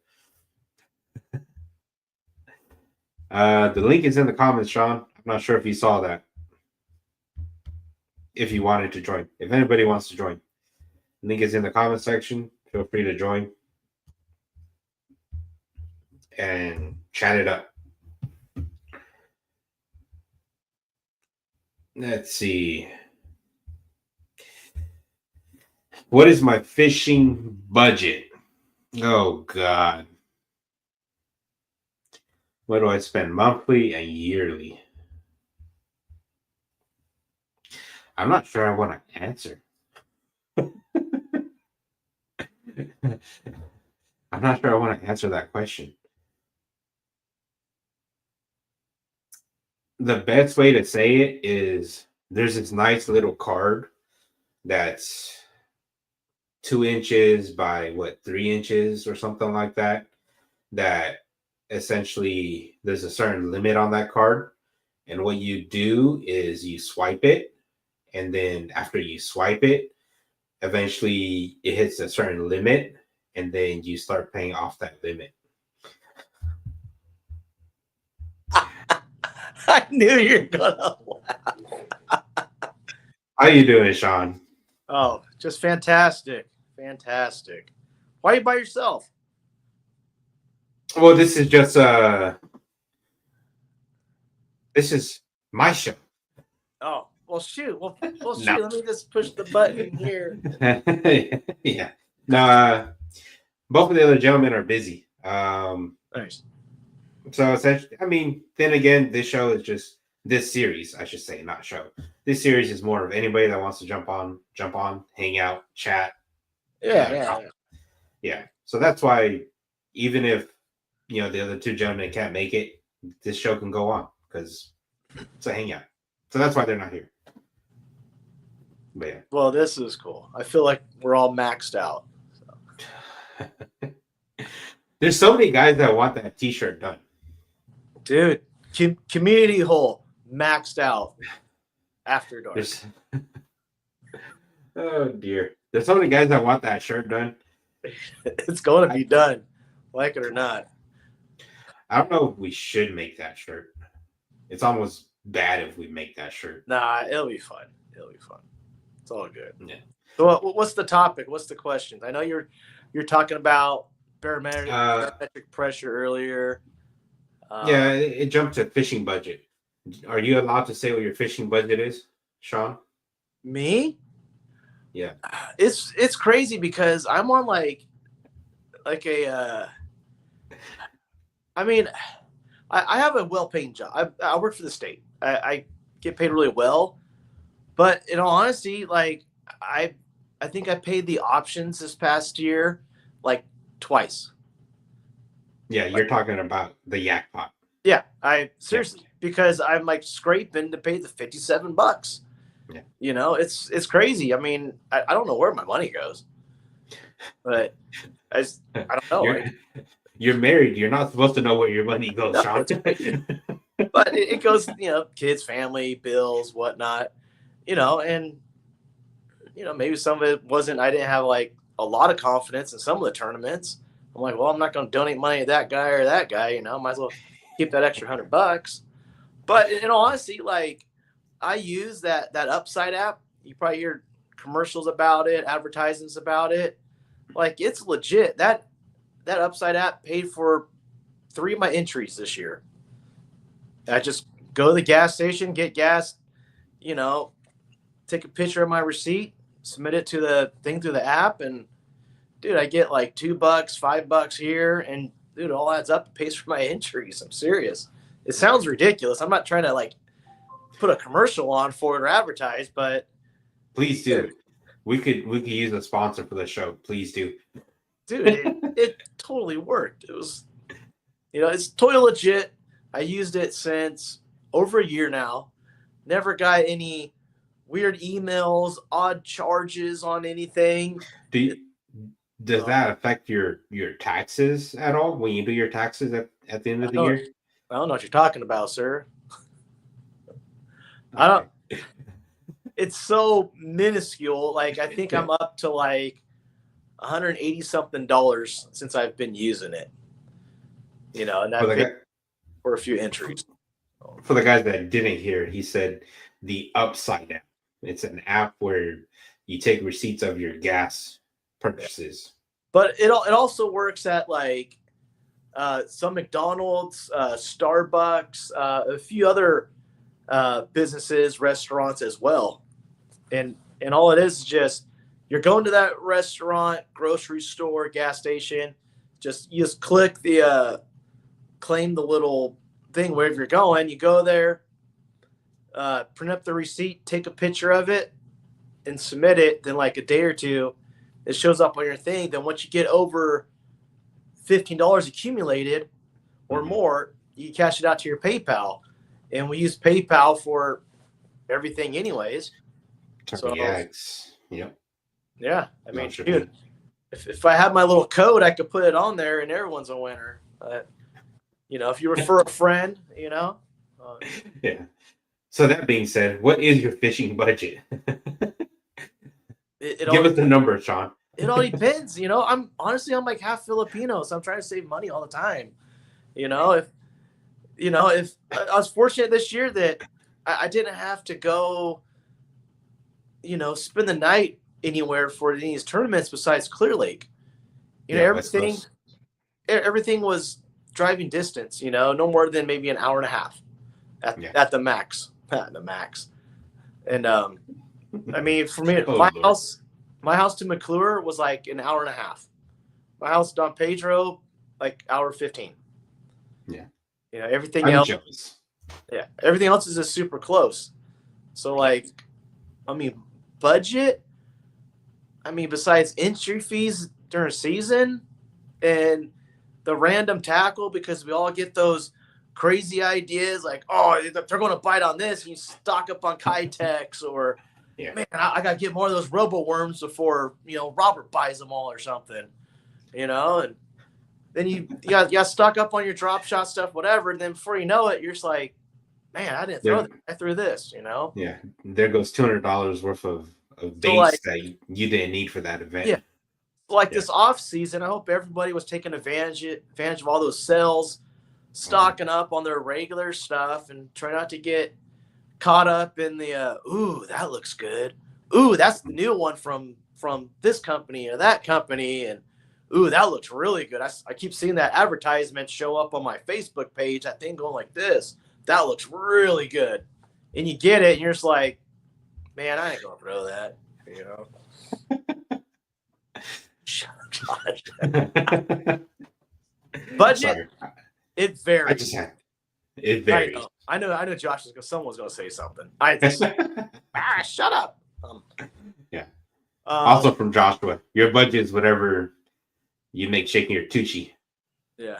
The link is in the comments, Sean. I'm not sure if you saw that. If you wanted to join. If anybody wants to join. The link is in the comment section. Feel free to join. And chat it up. Let's see. What is my fishing budget? Oh, God. What do I spend monthly and yearly? I'm not sure I want to answer. I'm not sure I want to answer that question. The best way to say it is there's this nice little card that's 2 inches by 3 inches or something like that. That essentially there's a certain limit on that card. And what you do is you swipe it. And then after you swipe it, eventually it hits a certain limit. And then you start paying off that limit. I knew you were gonna laugh. How you doing, Sean? Oh, just fantastic. Fantastic. Why are you by yourself? Well, this is just this is my show. Oh, well shoot. Well shoot, No. let me just push the button here. Yeah. No, both of the other gentlemen are busy. Nice. So essentially, I mean, then again, this show is just this series, I should say, not show. This series is more of anybody that wants to jump on, hang out, chat. Yeah. So that's why, even if the other two gentlemen can't make it, this show can go on because it's a hangout. So that's why they're not here. But yeah. Well, this is cool. I feel like we're all maxed out. So. There's so many guys that want that T-shirt done. Dude, community hole maxed out after dark. Oh dear. There's so many guys that want that shirt done. It's going to be done, like it or not. I don't know if we should make that shirt. It's almost bad if we make that shirt. Nah, it'll be fun. It's all good. Yeah. So what's the topic? What's the questions? I know you're talking about barometric pressure earlier. Yeah, it jumped to fishing budget. Are you allowed to say what your fishing budget is, Sean? Me? Yeah. It's crazy because I'm on like a I mean, I have a well-paying job. I work for the state. I get paid really well, but in all honesty, like I think I paid the options this past year like twice. Yeah, you're talking about the yak pot. Yeah, seriously, because I'm like scraping to pay the $57. Yeah. It's crazy. I mean, I don't know where my money goes, but I don't know. You're married. You're not supposed to know where your money goes, Sean. But it goes, kids, family, bills, whatnot, and maybe some of it wasn't, I didn't have like a lot of confidence in some of the tournaments. I'm like, well, I'm not going to donate money to that guy or that guy, might as well keep that extra $100. But in all honesty, like I use that Upside app. You probably hear commercials about it, advertisements about it. Like it's legit. That Upside app paid for 3 of my entries this year. I just go to the gas station, get gas, take a picture of my receipt, submit it to the thing through the app, and dude, I get like $2, $5 here, and dude, it all adds up. It pays for my entries. I'm serious. It sounds ridiculous. I'm not trying to like put a commercial on for it or advertise, but please do. We could use a sponsor for the show. Please do. Dude, it totally worked. It was, it's totally legit. I used it since over a year now. Never got any weird emails, odd charges on anything. Does that affect your taxes at all when you do your taxes at the end of the year? I don't know what you're talking about, sir. I don't. It's so minuscule. Like I think I'm up to like $180 something since I've been using it. And that for a few entries. For the guys that didn't hear, he said the Upside app. It's an app where you take receipts of your gas purchases. But it also works at like some McDonald's, Starbucks, a few other businesses, restaurants as well. And all it is just you're going to that restaurant, grocery store, gas station. You just click the claim the little thing wherever you're going. You go there, print up the receipt, take a picture of it, and submit it. Then like a day or two, it shows up on your thing. Then once you get over $15 accumulated or more, you cash it out to your PayPal. And we use PayPal for everything anyways. So, yep. Yeah. I mean, dude, if I had my little code, I could put it on there and everyone's a winner. But, if you refer a friend, Yeah. So that being said, what is your fishing budget? Give us the number, Sean. It all depends. I'm like half Filipino, so I'm trying to save money all the time. If I was fortunate this year that I didn't have to go, spend the night anywhere for any of these tournaments besides Clear Lake. Everything was driving distance, no more than maybe an hour and a half at the max. At the max. And I mean, for me, my house to McClure was like an hour and a half. My house to Don Pedro, like hour 15. Yeah. Everything else. Jealous. Yeah. Everything else is just super close. So like, I mean, budget. I mean, besides entry fees during season and the random tackle, because we all get those crazy ideas like, oh, they're going to bite on this, and you stock up on Kitex, or man, I got to get more of those robo worms before Robert buys them all or something, and then you got to stock up on your drop shot stuff, whatever. And then before you know it, you're just like, man, I didn't throw that. I threw this, Yeah, there goes $200 worth of baits that you didn't need for that event. Yeah, like this off season, I hope everybody was taking advantage of all those sales, stocking up on their regular stuff, and try not to get caught up in the ooh, that looks good. Ooh, that's the new one from this company or that company, and ooh, that looks really good. I keep seeing that advertisement show up on my Facebook page, that thing going like this. That looks really good. And you get it, and you're just like, man, I ain't going to throw that, Shut up, Budget, sorry. It varies. It varies. I know Josh someone's going to say something. Shut up. Yeah. Also from Joshua, your budget is whatever you make shaking your Tucci. Yeah.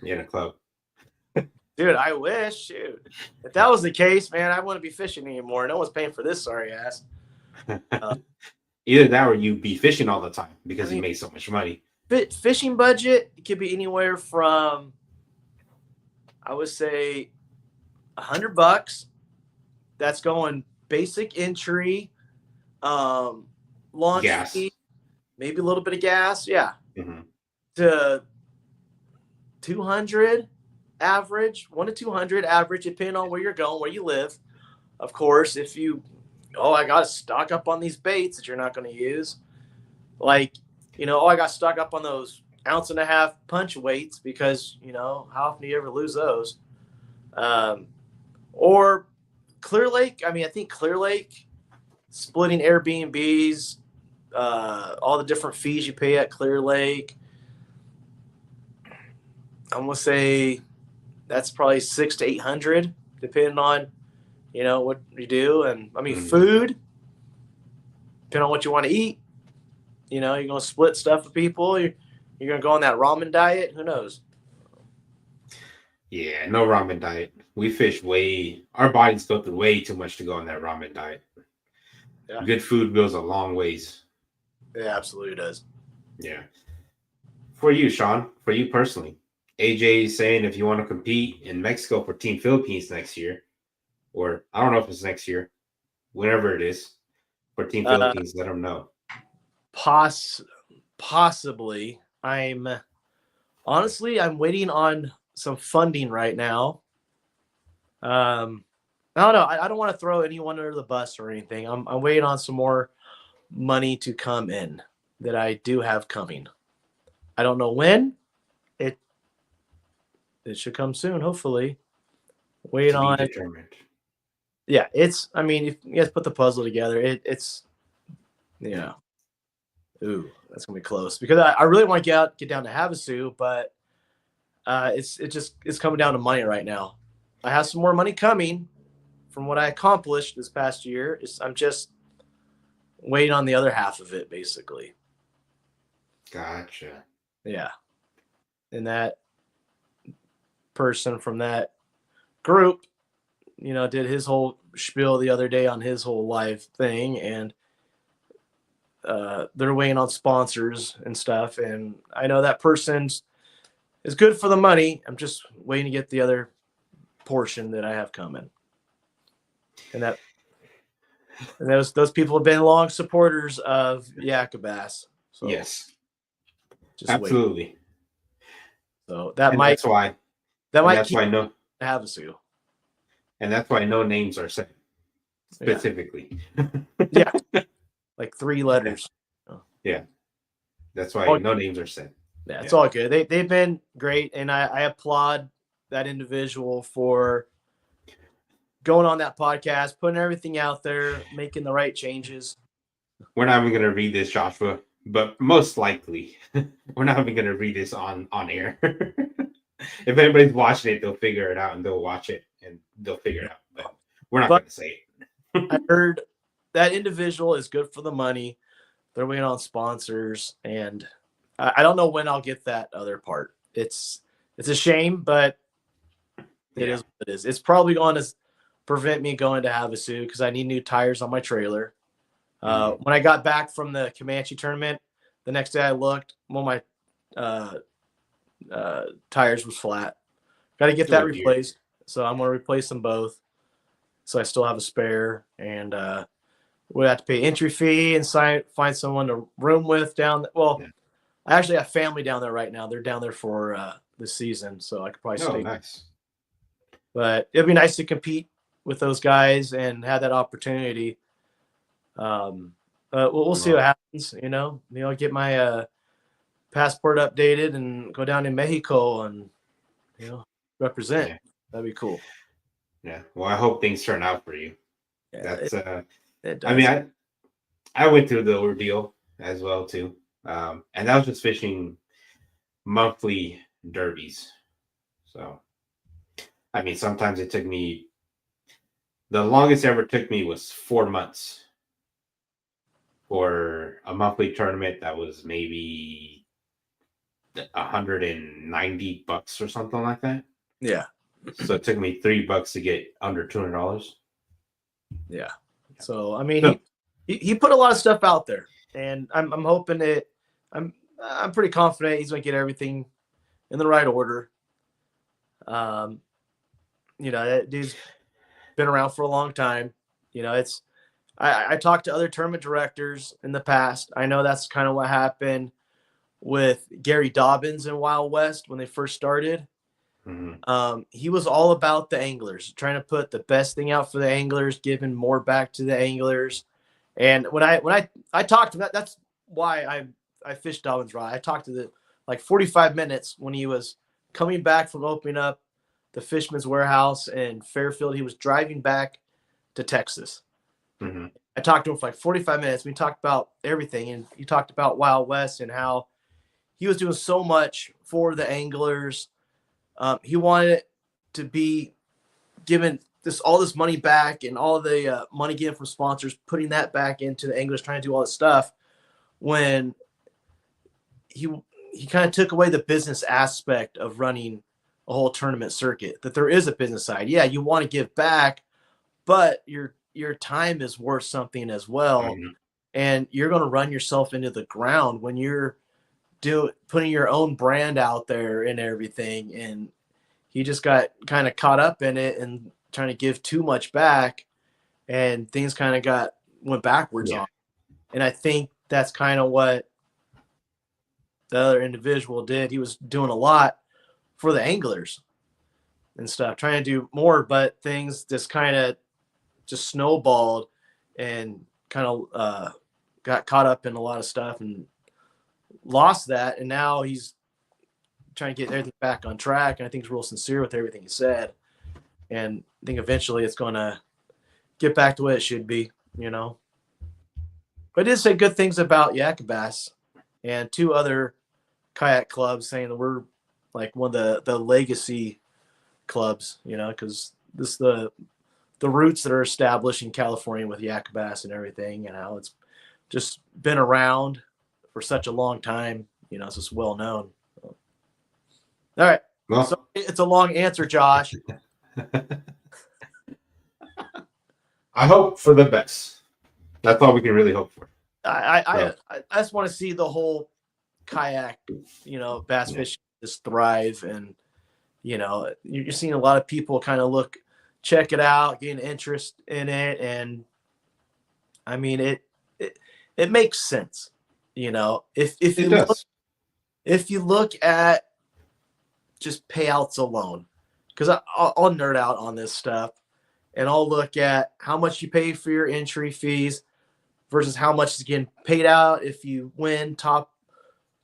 In a club. Dude, I wish. Shoot. If that was the case, man, I wouldn't be fishing anymore. No one's paying for this sorry ass. Either that or you be fishing all the time because you make so much money. Fishing budget, it could be anywhere from, I would say, $100. That's going basic entry, launch Gas. fee, maybe a little bit of gas. Yeah. Mm-hmm. To 200 average, 1 to 200 average, depending on where you're going, where you live. Of course, if you, oh, I got to stock up on these baits that you're not going to use. Like, I got to stock up on those 1.5-ounce punch weights because, how often do you ever lose those? Or Clear Lake. I mean, I think Clear Lake, splitting Airbnbs, all the different fees you pay at Clear Lake. I'm going to say that's probably 600 to 800, depending on, what you do. And I mean, food, depending on what you want to eat, you're going to split stuff with people. You're going to go on that ramen diet. Who knows? Yeah, no ramen diet. We fish our bodies go through way too much to go on that ramen diet. Yeah. Good food goes a long ways. It absolutely does. Yeah. For you, Sean, for you personally, AJ is saying if you want to compete in Mexico for Team Philippines next year, or I don't know if it's next year, whenever it is, for Team Philippines, let them know. Possibly. I'm waiting on some funding right now. I don't know. I don't want to throw anyone under the bus or anything. I'm waiting on some more money to come in that I do have coming. I don't know when. It should come soon, hopefully. Wait to on be determined. Yeah, if you guys put the puzzle together, it's yeah. Ooh, that's gonna be close because I really want to get down to Havasu, but it's coming down to money right now. I have some more money coming from what I accomplished this past year. I'm just waiting on the other half of it, basically. Gotcha. Yeah, and that person from that group, did his whole spiel the other day on his whole life thing, and they're waiting on sponsors and stuff. And I know that person is good for the money. I'm just waiting to get the other portion that I have coming. And those people have been long supporters of Yakabas. So yes, just absolutely. Wait. So that's why keep no Havasu. And that's why no names are said specifically. Yeah. Like 3 letters. Yeah. That's why no names are said. Yeah, it's all good. They've been great, and I applaud that individual for going on that podcast, putting everything out there, making the right changes. We're not even going to read this, Joshua, but most likely we're not even going to read this on air. If anybody's watching it, they'll figure it out and they'll watch it and they'll figure it out. But we're not going to say it. I heard that individual is good for the money. They're waiting on sponsors, and I don't know when I'll get that other part. It's a shame, but it is what it is. It's probably going to prevent me going to Havasu because I need new tires on my trailer. When I got back from the Comanche tournament, the next day I looked, one of my tires was flat. Got to get that replaced. So I'm going to replace them both. So I still have a spare, and we have to pay entry fee and find someone to room with down. Well, I actually have family down there right now. They're down there for the season, so I could probably stay. Nice. But it'd be nice to compete with those guys and have that opportunity. We'll see what happens. Get my passport updated and go down to Mexico and represent. Yeah. That'd be cool. Yeah. Well, I hope things turn out for you. Yeah, that's it does. I mean, I went through the ordeal as well too, and that was just fishing monthly derbies. So, I mean, sometimes it took me. The longest it ever took me was 4 months for a monthly tournament that was maybe $190 or something like that. Yeah. So it took me $3 to get under $200. Yeah. So I mean, he put a lot of stuff out there, and I'm hoping that I'm pretty confident he's going to get everything in the right order. That dude's been around for a long time. It's I talked to other tournament directors in the past. I know that's kind of what happened with Gary Dobbins in Wild West when they first started. He was all about the anglers, trying to put the best thing out for the anglers, giving more back to the anglers. And when I talked to that's why I fished Dobbins rod. I talked to the like 45 minutes when he was coming back from opening up the Fishman's Warehouse in Fairfield. He was driving back to Texas. I talked to him for like 45 minutes. We talked about everything, and he talked about Wild West and how he was doing so much for the anglers. He wanted it to be given all this money back, and all the money given from sponsors, putting that back into the anglers, trying to do all this stuff. When he kind of took away the business aspect of running a whole tournament circuit, that there is a business side. Yeah, you want to give back, but your time is worth something as well. And you're going to run yourself into the ground when you're putting your own brand out there and everything. And he just got kind of caught up in it and trying to give too much back, and things kind of went backwards on. And I think that's kind of what the other individual did. He was doing a lot for the anglers and stuff, trying to do more, but things just kind of just snowballed and kind of got caught up in a lot of stuff and lost that. And now he's trying to get everything back on track. And I think he's real sincere with everything he said. And I think eventually it's going to get back to what it should be, you know. But I did say good things about Yakabass and two other kayak clubs, saying that we're like one of the legacy clubs, you know, because this is the roots that are established in California with Yakabass and everything, and how it's just been around for such a long time, you know, it's just well known. All right. Well, so it's a long answer, Josh. I hope for the best. That's all we can really hope for. I just want to see the whole kayak, you know, bass fishing just thrive. And, you know, you're seeing a lot of people kind of check it out, gain interest in it. And I mean, it makes sense, you know, if you look at just payouts alone, because I'll nerd out on this stuff, and I'll look at how much you pay for your entry fees versus how much is getting paid out if you win top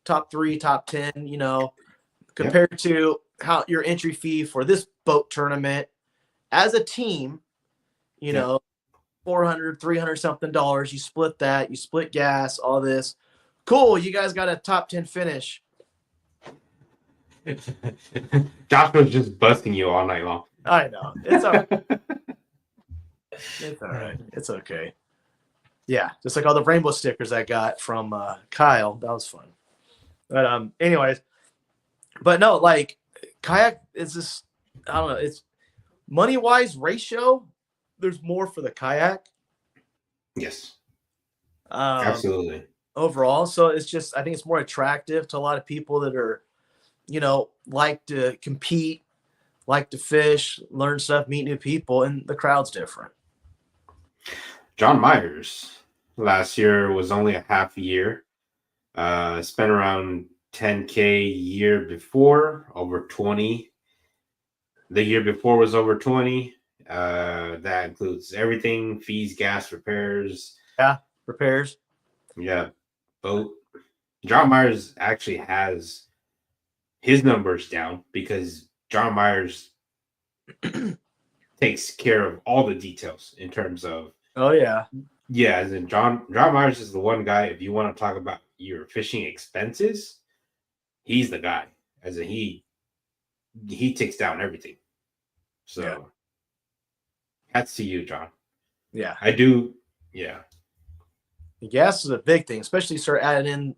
3, top 10, you know, compared to how your entry fee for this boat tournament as a team, you know, $400, $300 something dollars. You split that, you split gas, all this. Cool. You guys got a top 10 finish. Josh was just busting you all night long. I know. It's all right. It's all right. It's okay. Yeah. Just like all the rainbow stickers I got from Kyle. That was fun. But anyways, but no, like kayak is just, I don't know. It's money-wise ratio. There's more for the kayak. Yes. Absolutely. Overall. So it's just, I think it's more attractive to a lot of people that are, you know, like to compete, like to fish, learn stuff, meet new people, and the crowd's different. John Myers last year was only a half year. Spent around 10K year before, over 20. The year before was over 20. That includes everything: fees, gas, repairs. Yeah, repairs. Yeah, boat. John Myers actually has his numbers down because John Myers takes care of all the details in terms of. Oh yeah. Yeah, as in John Myers is the one guy. If you want to talk about your fishing expenses, he's the guy. As in he takes down everything. So hats to you, John. Yeah, I do. Yeah, gas is a big thing, especially start adding in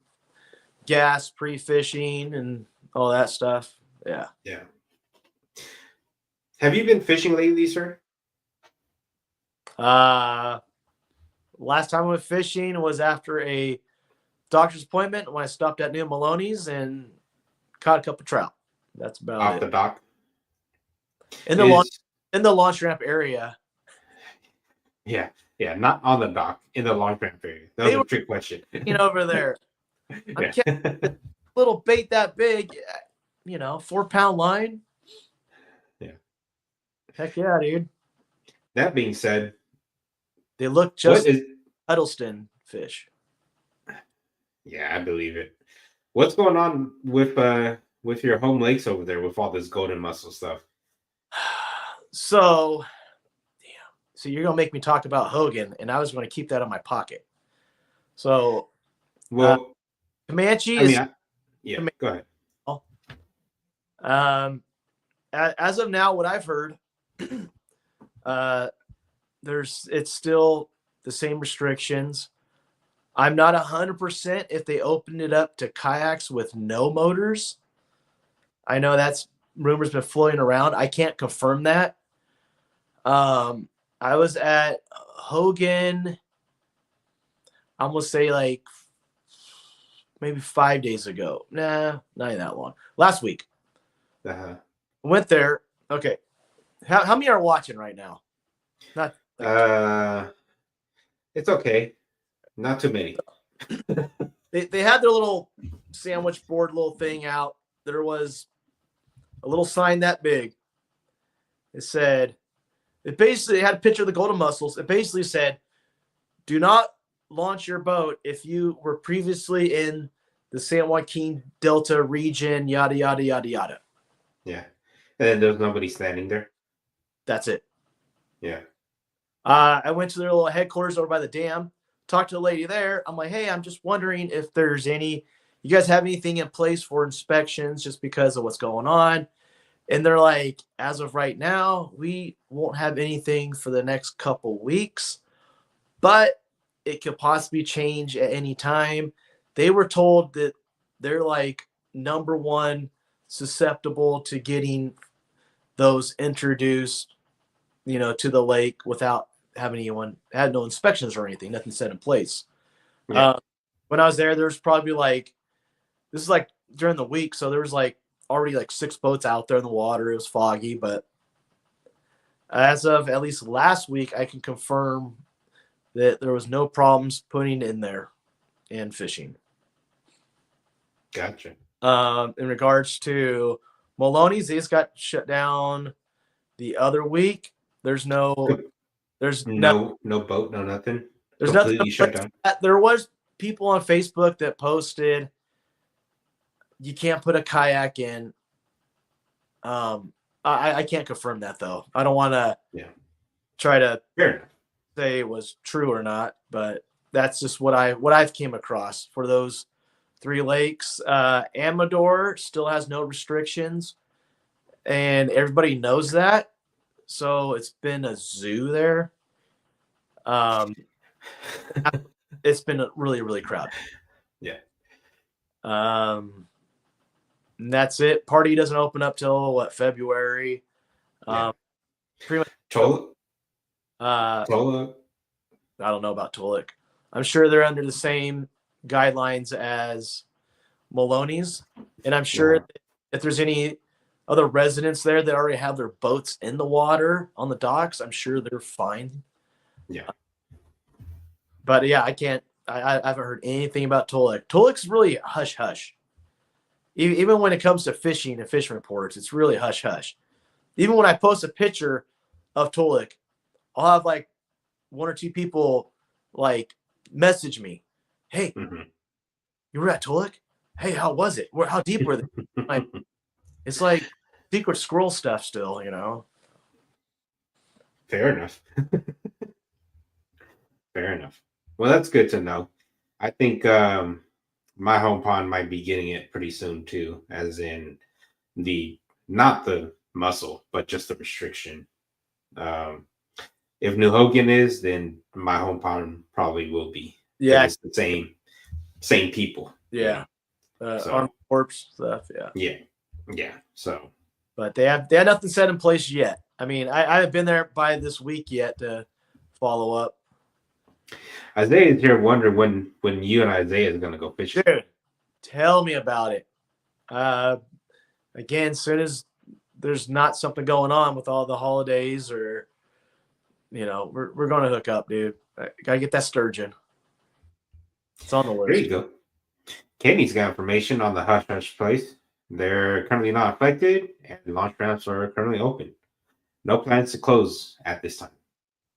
gas pre-fishing and all that stuff. Yeah. Yeah. Have you been fishing lately, sir? Last time I went fishing was after a doctor's appointment when I stopped at New Maloney's and caught a couple trout. That's about off the dock. In the launch ramp area. Yeah. Yeah, not on the dock in the long ramp area. That was They a were trick question. over there. I'm Yeah. catching a little bait that big, 4-pound line. Yeah. Heck yeah, dude. That being said, They look what just is? Huddleston fish. Yeah, I believe it. What's going on with your home lakes over there with all this golden mussel stuff? So, damn. So you're gonna make me talk about Hogan, and I was going to keep that in my pocket. So, uh, Well, Comanche I mean, is yeah. Comanche. Go ahead. Um, as of now, what I've heard, uh, it's still the same restrictions. I'm not 100% if they opened it up to kayaks with no motors. I know that's rumors been floating around. I can't confirm that. I was at Hogan, I'm gonna say like maybe 5 days ago. Nah, not even that long. Last week. Uh-huh. Went there. Okay. How many are watching right now? Not like Uh, it's okay. Not too many. they had their little sandwich board little thing out. There was a little sign that big. It basically had a picture of the golden mussels. It basically said, do not launch your boat if you were previously in the San Joaquin Delta region, yada, yada, yada, yada. Yeah. And then there's nobody standing there. That's it. Yeah. I went to their little headquarters over by the dam, talked to the lady there. I'm like, hey, I'm just wondering if you guys have anything in place for inspections just because of what's going on. And they're like, as of right now, we won't have anything for the next couple weeks, but it could possibly change at any time. They were told that they're like number one susceptible to getting those introduced, to the lake without having had no inspections or anything, nothing set in place. Yeah. When I was there was probably this is like during the week, so there was like already like 6 boats out there in the water. It was foggy, but as of at least last week, I can confirm that there was no problems putting in there and fishing. Gotcha. In regards to Maloney's, they just got shut down the other week. There's no, there's no, No boat, no nothing. there's nothing. Completely shut down. There was people on Facebook that posted, you can't put a kayak in. I can't confirm that though. I don't want to try to say it was true or not, but that's just what I've came across for those 3 lakes. Amador still has no restrictions, and everybody knows that. So it's been a zoo there. It's been really, really crowded. Yeah. And that's it. Party doesn't open up till February. Pretty much. Tola. I don't know about Tulik. I'm sure they're under the same guidelines as Maloney's, and I'm sure if there's any other residents there that already have their boats in the water on the docks, I'm sure they're fine. Yeah. But yeah, I haven't heard anything about Tulik. Tulik's really hush hush. Even when it comes to fishing and fishing reports, it's really hush hush. Even when I post a picture of Tulik, I'll have like 1 or 2 people like message me, hey, you were at Tulik? Hey, how was it? How deep were they? It's like secret scroll stuff still, Fair enough. Fair enough. Well, that's good to know. I think my home pond might be getting it pretty soon too, as in not the mussel, but just the restriction. If New Hogan is, then my home pond probably will be. Yeah, it's the same people. Yeah, Armed Corps stuff. Yeah. So, but they had nothing set in place yet. I mean, I haven't been there by this week yet to follow up. Isaiah's here wondering when you and Isaiah is gonna go fishing. Dude, tell me about it. Again, as soon as there's not something going on with all the holidays, or we're going to hook up, dude. Gotta get that sturgeon. It's on the There list. you go. Kenny's got information on the hush hush place. They're currently not affected, and launch ramps are currently open. No plans to close at this time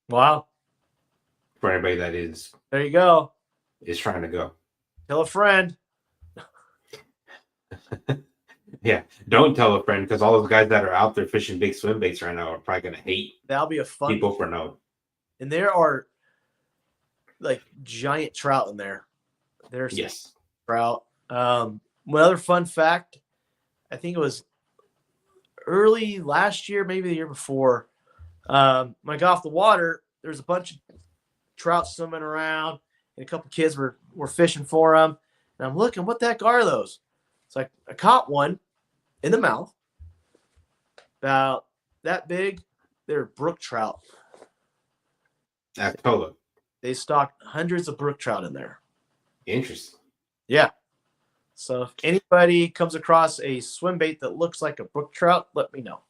Wow. for anybody that is There you go. trying to go. Tell a friend. Yeah, don't tell a friend because all those guys that are out there fishing big swim baits right now are probably gonna hate That'll be a fun people for no. And there are like giant trout in there. There's Yes. trout. One other fun fact, I think it was early last year, maybe the year before. When I got off the water, there's a bunch of trout swimming around, and a couple kids were fishing for them. And I'm looking, what the heck are those? So I caught one in the mouth, about that big. They're brook trout. Actola. They stocked hundreds of brook trout in there. Interesting. Yeah. So if anybody comes across a swim bait that looks like a brook trout, let me know.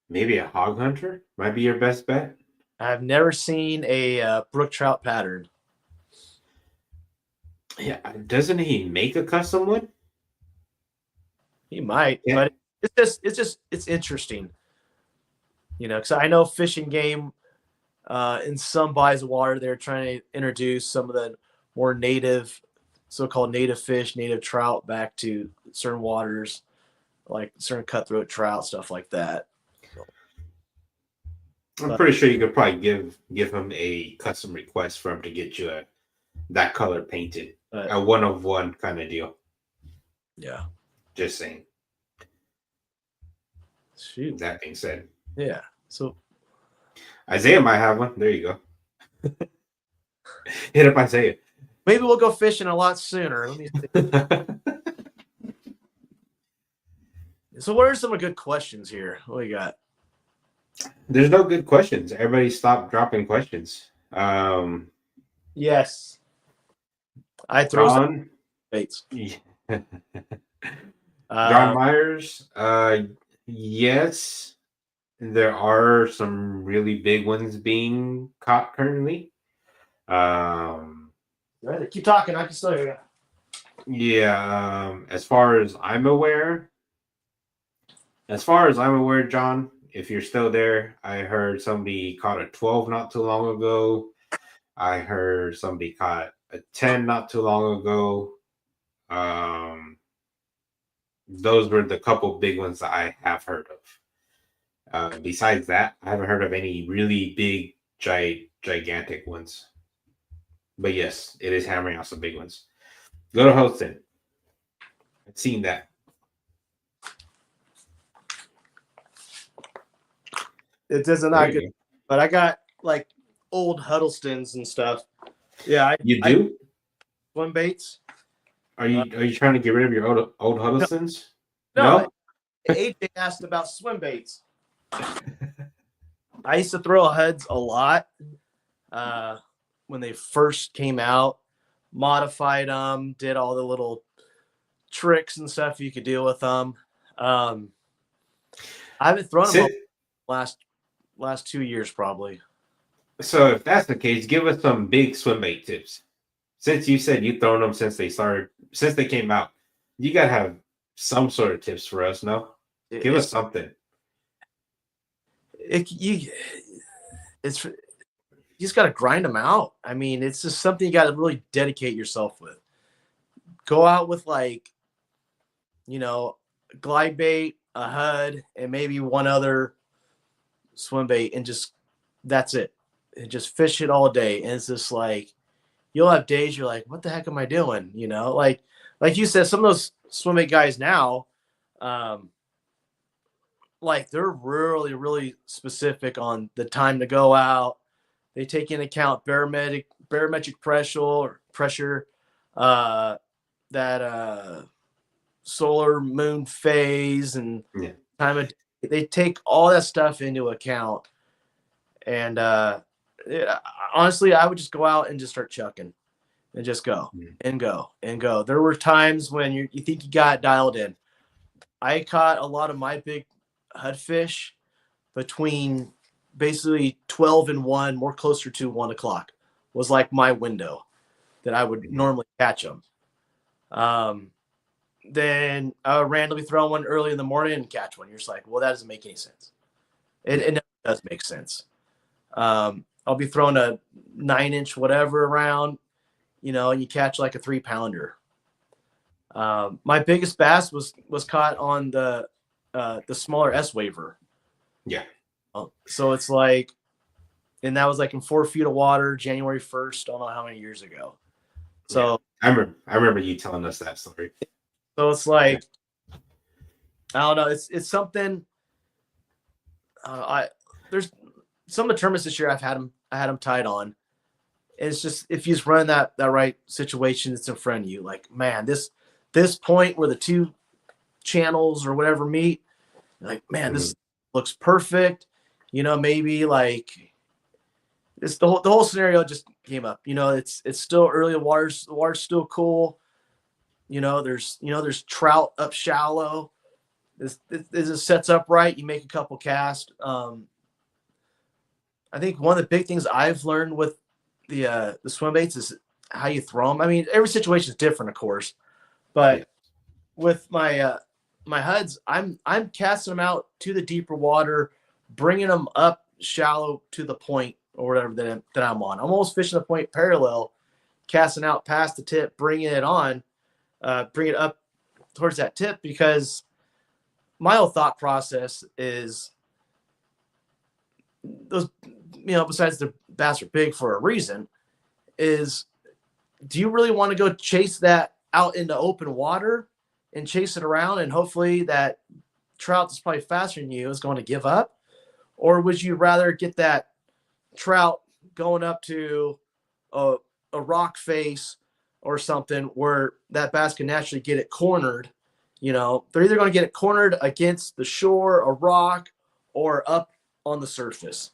Maybe a hog hunter might be your best bet. I've never seen a brook trout pattern. Yeah, doesn't he make a custom one? He might, Yeah. but it's interesting. You know, because I know Fish and Game in some bodies of water, they're trying to introduce some of the more native, so-called native fish, native trout back to certain waters, like certain cutthroat trout, stuff like that. I'm pretty sure you could probably give him a custom request for him to get you that color painted, a 1-of-1 kind of deal. Yeah. Just saying. Shoot. That being said. Yeah. So Isaiah might have one. There you go. Hit up Isaiah. Maybe we'll go fishing a lot sooner. Let me see. So what are some good questions here? What we got? There's no good questions. Everybody stop dropping questions. Yes. I throw John, some baits. John Myers, yes, there are some really big ones being caught currently. Keep talking. I can still hear you. Yeah, as far as I'm aware, John, if you're still there, I heard somebody caught a 12 not too long ago. I heard somebody caught a 10 not too long ago. Those were the couple big ones that I have heard of. Besides that, I haven't heard of any really big, gigantic ones. But yes, it is hammering out some big ones. Go to Hostin. I've seen that. It doesn't not good, but I got like old Huddlestons and stuff. Yeah, you do swim baits. Are you trying to get rid of your old Huddlestons? No. AJ asked about swim baits. I used to throw HUDs a lot when they first came out. Modified them, did all the little tricks and stuff you could do with them. I haven't thrown them last 2 years probably. So if that's the case, give us some big swim bait tips. Since you said you've thrown them since they came out, you gotta have some sort of tips for us, no? Give us something. You just gotta grind them out. I mean, it's just something you gotta really dedicate yourself with. Go out with glide bait, a HUD, and maybe one other swim bait, and just that's it. And just fish it all day. And it's just like you'll have days you're like, what the heck am I doing? You know, like you said, some of those swim bait guys now, like they're really, really specific on the time to go out. They take into account barometric pressure, that solar moon phase and time of day. They take all that stuff into account. And honestly, I would just go out and just start chucking and just go and go and go. There were times when you think you got dialed in. I caught a lot of my big HUD fish between basically 12 and 1, more closer to 1 o'clock was like my window that I would normally catch them. Then I would randomly throw one early in the morning and catch one. You're just like, well, that doesn't make any sense. It never does make sense. I'll be throwing a 9-inch whatever around, and you catch like a 3-pounder. My biggest bass was caught on the smaller S waiver. Yeah. So it's like, and that was like in 4 feet of water, January 1st. I don't know how many years ago. So yeah. I remember you telling us that story. So it's like, I don't know. It's something. There's some of the tournaments this year I had them tied on. And it's just, if you just run that right situation that's in front of you, like, man, this point where the two channels or whatever meet, like, man, this looks perfect. Maybe like it's the whole scenario just came up. It's still early. The water's still cool. There's trout up shallow. This sets up right. You make a couple casts. I think one of the big things I've learned with the swim baits is how you throw them. I mean, every situation is different, of course, but with my HUDs, I'm casting them out to the deeper water, bringing them up shallow to the point or whatever that I'm on. I'm almost fishing the point parallel, casting out past the tip, bringing it on, bring it up towards that tip, because my whole thought process is those, besides the bass are big for a reason, is do you really want to go chase that out into open water and chase it around and hopefully that trout that's probably faster than you is going to give up? Or would you rather get that trout going up to a rock face or something where that bass can naturally get it cornered? They're either going to get it cornered against the shore, a rock, or up on the surface.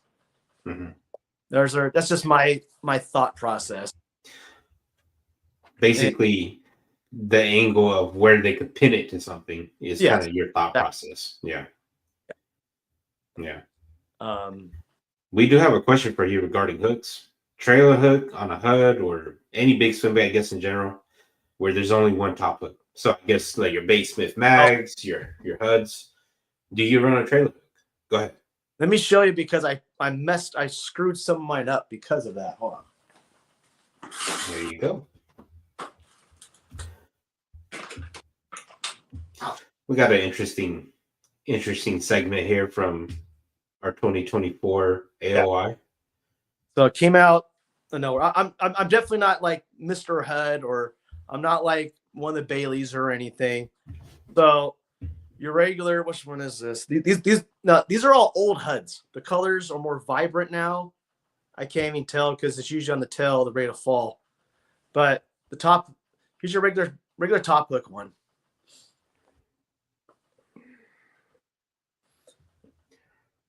That's just my thought process. Basically, the angle of where they could pin it to something is kind of your thought process. Yeah. We do have a question for you regarding hooks. Trailer hook on a HUD or any big swim bait, I guess, in general, where there's only one top hook. So I guess like your Batesmith mags, your HUDs. Do you run a trailer hook? Go ahead. Let me show you, because I screwed some of mine up because of that. Hold on. There you go. We got an interesting segment here from our 2024 AOI. Yeah. So it came out. No, I'm definitely not like Mr. HUD, or I'm not like one of the Baileys or anything. So your regular, which one is this? These are all old HUDs. The colors are more vibrant now. I can't even tell because it's usually on the tail, the rate of fall. But the top, here's your regular top hook one.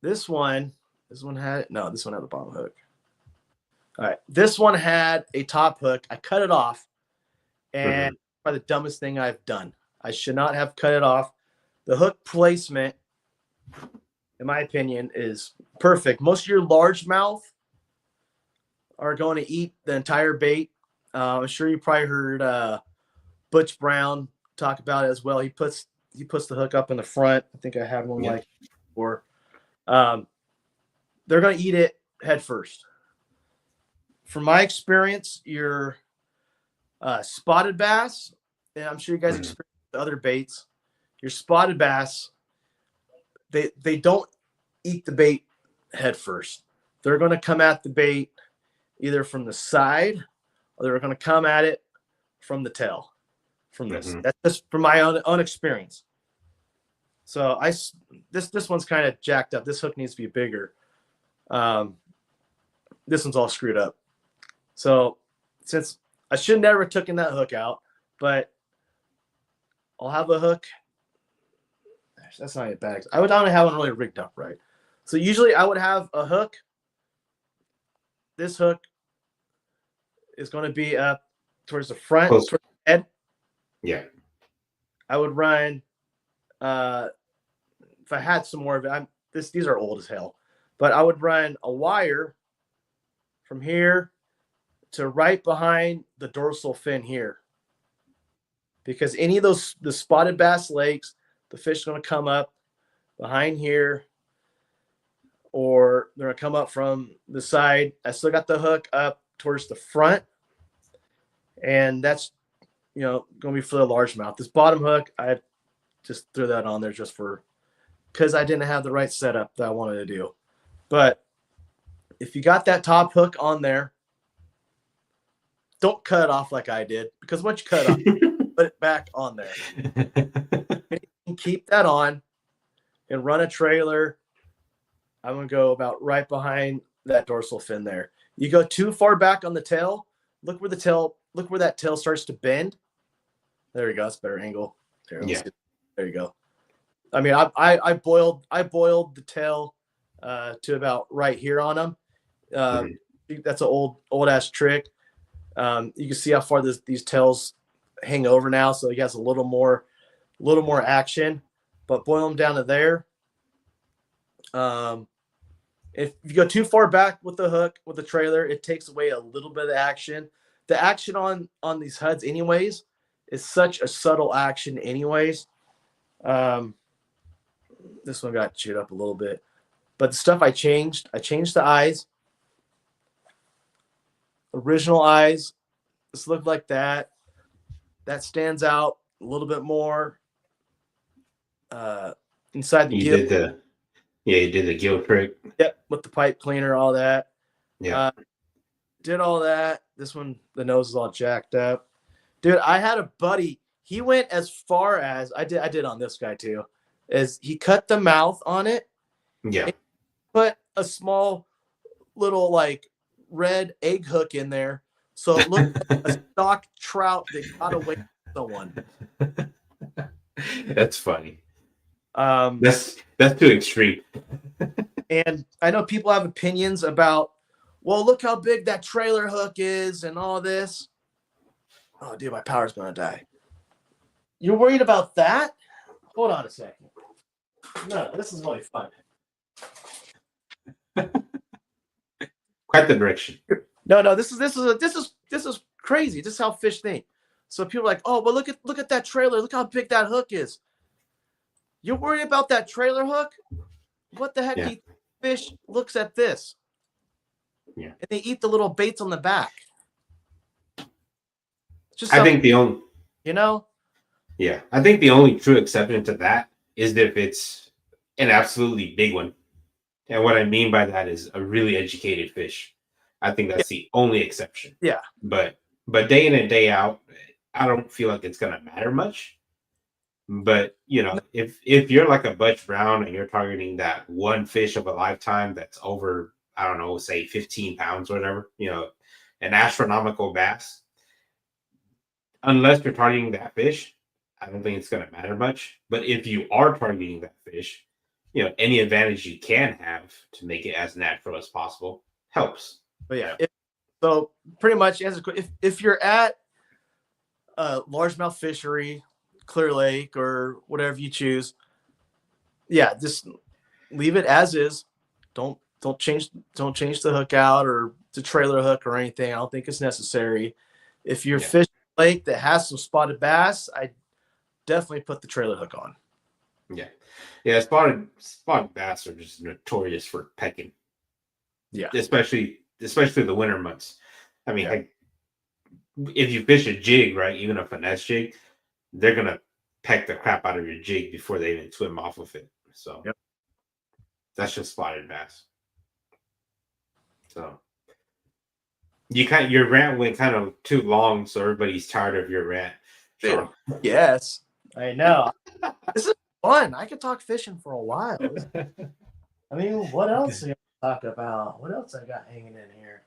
This one had this one had the bottom hook. All right, this one had a top hook. I cut it off, and probably the dumbest thing I've done. I should not have cut it off. The hook placement, in my opinion, is perfect. Most of your largemouth are going to eat the entire bait. I'm sure you probably heard Butch Brown talk about it as well. He puts the hook up in the front. I think I had one like before. They're going to eat it head first. From my experience, your spotted bass, and I'm sure you guys experience the other baits, your spotted bass, they don't eat the bait head first. They're going to come at the bait either from the side, or they're going to come at it from the tail. From this, that's just from my own experience. So this one's kind of jacked up. This hook needs to be bigger. This one's all screwed up. So since I should never have taken that hook out, but I'll have a hook. That's not bad. I don't have one really rigged up right. So usually I would have a hook. This hook is going to be up towards the front, towards the head. Yeah. I would run, if I had some more of it, these are old as hell, But I would run a wire from here to right behind the dorsal fin here, because any of those the spotted bass lakes, the fish are going to come up behind here, or they're going to come up from the side. I still got the hook up towards the front, and that's going to be for the largemouth. This bottom hook, I just threw that on there just for because I didn't have the right setup that I wanted to do. But if you got that top hook on there, don't cut it off like I did, because once you cut it off, put it back on there. And keep that on and run a trailer. I'm going to go about right behind that dorsal fin there. You go too far back on the tail, look where that tail starts to bend. There you go. That's a better angle. There you go. I mean, I boiled the tail to about right here on them. That's an old ass trick. You can see how far these tails hang over now, so he has a little more action. But boil them down to there. If you go too far back with the hook with the trailer, it takes away a little bit of the action. The action on these HUDs, anyways, is such a subtle action, anyways. This one got chewed up a little bit, but the stuff I changed the eyes. Original eyes, this looked like that. That stands out a little bit more. Inside the gill. You did the gill trick. Yep, with the pipe cleaner, all that. Yeah. Did all that. This one, the nose is all jacked up. Dude, I had a buddy. He went as far as I did on this guy too. Is he cut the mouth on it? Yeah. Put a small little like red egg hook in there, so it looked like a stock trout that got away from someone. That's funny. That's too extreme. And I know people have opinions about, well, look how big that trailer hook is and all this. Oh, dude, my power's gonna die. You're worried about that? Hold on a second. No, this is really fun. Quite the direction. No, this is crazy. This is how fish think. So people are like, oh, but look at that trailer. Look how big that hook is. You're worried about that trailer hook? What the heck do you think fish looks at this? Yeah. And they eat the little baits on the back. I think the only I think the only true exception to that is if it's an absolutely big one. And what I mean by that is a really educated fish. I think that's the only exception. Yeah. But day in and day out, I don't feel like it's gonna matter much. But if you're like a Butch Brown and you're targeting that one fish of a lifetime that's over, I don't know, say 15 pounds or whatever, an astronomical bass, unless you're targeting that fish, I don't think it's going to matter much. But if you are targeting that fish, any advantage you can have to make it as natural as possible helps. But yeah, so pretty much if you're at a largemouth fishery, Clear Lake or whatever you choose, just leave it as is. Don't change the hook out or the trailer hook or anything. I don't think it's necessary. If you're fishing a lake that has some spotted bass, I definitely put the trailer hook on. Yeah, spotted bass are just notorious for pecking. Yeah, especially the winter months. I mean, if you fish a jig, right, even a finesse jig, they're gonna peck the crap out of your jig before they even swim off of it. So that's just spotted bass. So your rant went kind of too long, so everybody's tired of your rant. Sure. Yes, I know. This is fun. I could talk fishing for a while. I mean, what else are you gonna talk about? What else I got hanging in here?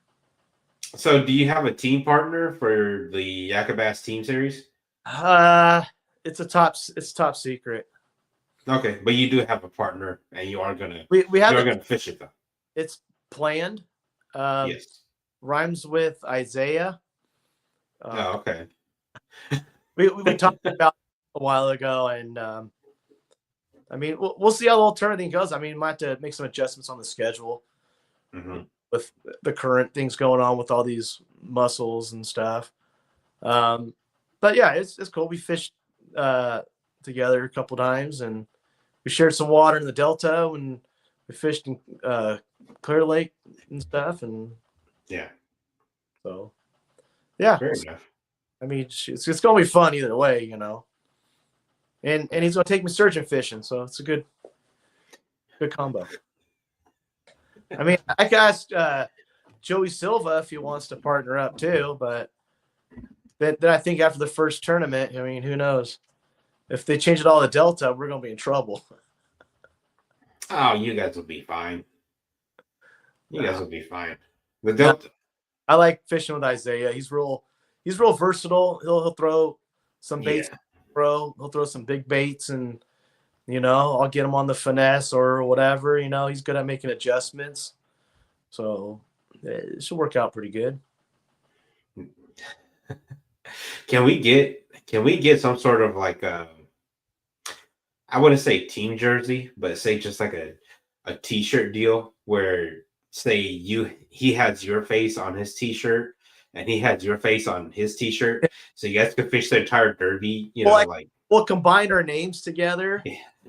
So, do you have a team partner for the Yakabass Team Series? It's top secret. Okay, but you do have a partner, and you are gonna gonna fish it though. It's planned. Yes. Rhymes with Isaiah. Okay. we talked about it a while ago, and I mean, we'll see how the whole tournament thing goes. I mean, might have to make some adjustments on the schedule with the current things going on with all these mussels and stuff. But yeah, it's cool. We fished together a couple times, and we shared some water in the Delta, and we fished in Clear Lake and stuff. And yeah, so yeah, fair enough. I mean, it's gonna be fun either way, you know. And he's gonna take me surgeon fishing, so it's a good combo. I mean, I could ask Joey Silva if he wants to partner up too, but then I think after the first tournament, I mean, who knows? If they change it all to Delta, we're gonna be in trouble. Oh, you guys will be fine. You guys will be fine. The Delta. I like fishing with Isaiah. He's real versatile. He'll throw some baits, he'll throw some big baits, and you know, I'll get him on the finesse or whatever. You know, he's good at making adjustments, so it should work out pretty good. Can we get some sort of like I wouldn't say team jersey, but say just like a t-shirt deal where say he has your face on his t-shirt and he has your face on his t-shirt, so you guys could fish the entire derby, you know, like we'll combine our names together.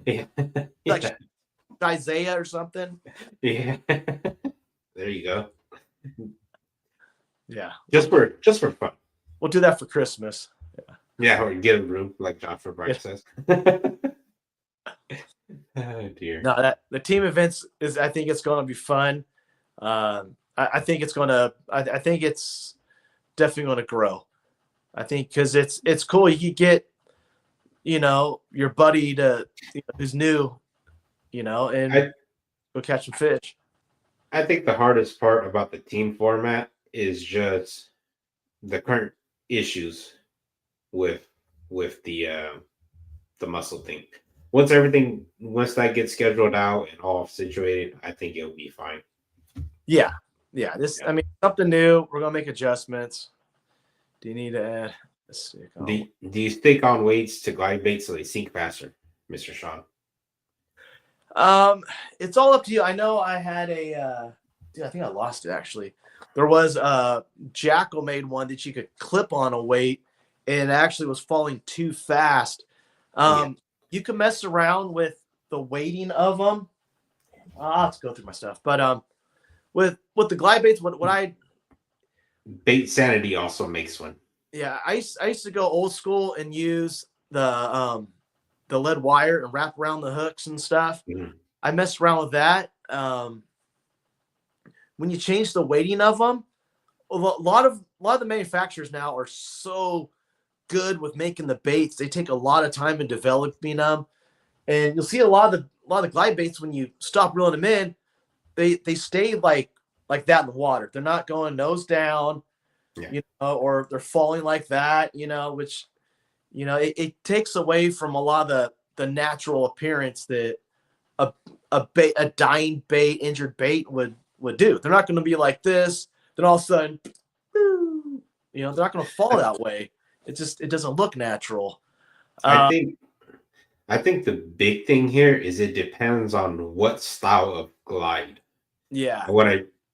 Yeah. Like Isaiah or something. Yeah. There you go. Yeah. Just for fun. We'll do that for Christmas. Yeah, or get a room like John Fulbright says. Oh dear. No, the team events is. I think it's going to be fun. I think it's going to. I think it's definitely going to grow. I think because it's cool. You get, you know, your buddy who's new, you know, and go catch some fish. I think the hardest part about the team format is just the current issues with the mussel thing. Once that gets scheduled out and all situated, I think it'll be fine. Yeah. I mean, something new. We're gonna make adjustments. Do you need to add a stick on? Do you stick on weights to glide bait so they sink faster, Mr. Sean? It's all up to you. I know I had I think I lost it actually. There was Jackal made one that you could clip on a weight, and it actually was falling too fast. You can mess around with the weighting of them. I'll have to go through my stuff, but with the glide baits, what I Bait Sanity also makes one. Yeah, I used to go old school and use the lead wire and wrap around the hooks and stuff. Mm-hmm. I messed around with that. When you change the weighting of them, a lot of the manufacturers now are so good with making the baits. They take a lot of time in developing them, and you'll see a lot of the glide baits when you stop reeling them in, they stay like that in the water. They're not going nose down, you know, or they're falling like that, you know, which, you know, it takes away from a lot of the natural appearance that a dying bait, injured bait would do. They're not going to be like this. Then all of a sudden, you know, they're not going to fall that way. It doesn't look natural. I think the big thing here is it depends on what style of glide. Yeah.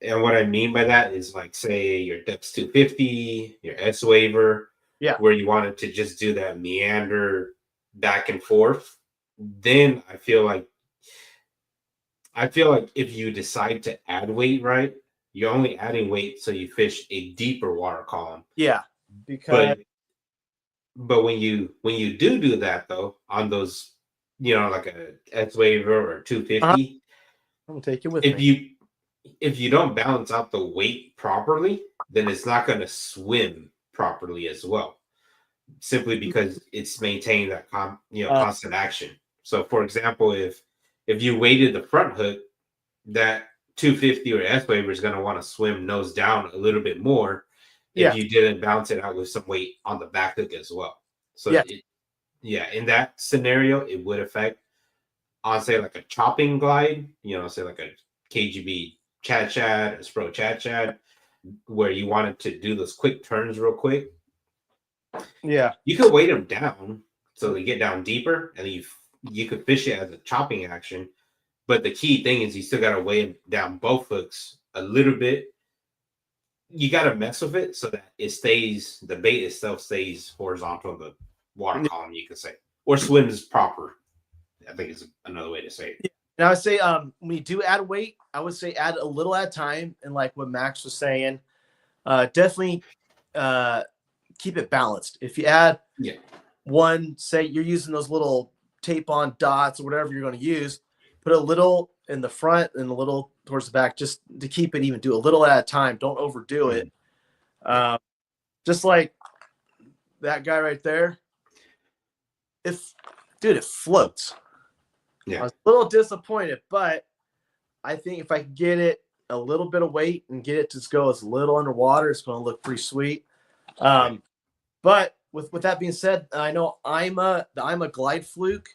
And what I mean by that is like, say your depth's 250, your S waver, where you wanted to just do that meander back and forth. Then I feel like if you decide to add weight, right, you're only adding weight so you fish a deeper water column. Yeah, because but when you do that though on those, you know, like a S waver or 250, I'm gonna take it with me. If you don't balance out the weight properly, then it's not going to swim properly as well. Simply because it's maintaining that constant action. So, for example, if you weighted the front hook, that 250 or S waver is going to want to swim nose down a little bit more if you didn't balance it out with some weight on the back hook as well. So, in that scenario, it would affect on, say, like a chopping glide, you know, say like a KGB Chad or Spro Chad, where you wanted to do those quick turns real quick. Yeah. You could weight them down so they get down deeper, and you could fish it as a chopping action. But the key thing is you still got to weigh down both hooks a little bit. You got to mess with it so that it stays, the bait itself stays horizontal in the water column, you could say, or swims proper. I think is another way to say it. And I would say when you do add weight, I would say add a little at a time. And like what Max was saying, definitely keep it balanced. If you add one, say you're using those little tape on dots or whatever you're going to use, put a little in the front and a little towards the back just to keep it even. Do a little at a time. Don't overdo it. Just like that guy right there. It floats. Yeah. I was a little disappointed, but I think if I can get it a little bit of weight and get it to go as little underwater, it's going to look pretty sweet. But with that being said, I know I'm a Glide Fluke.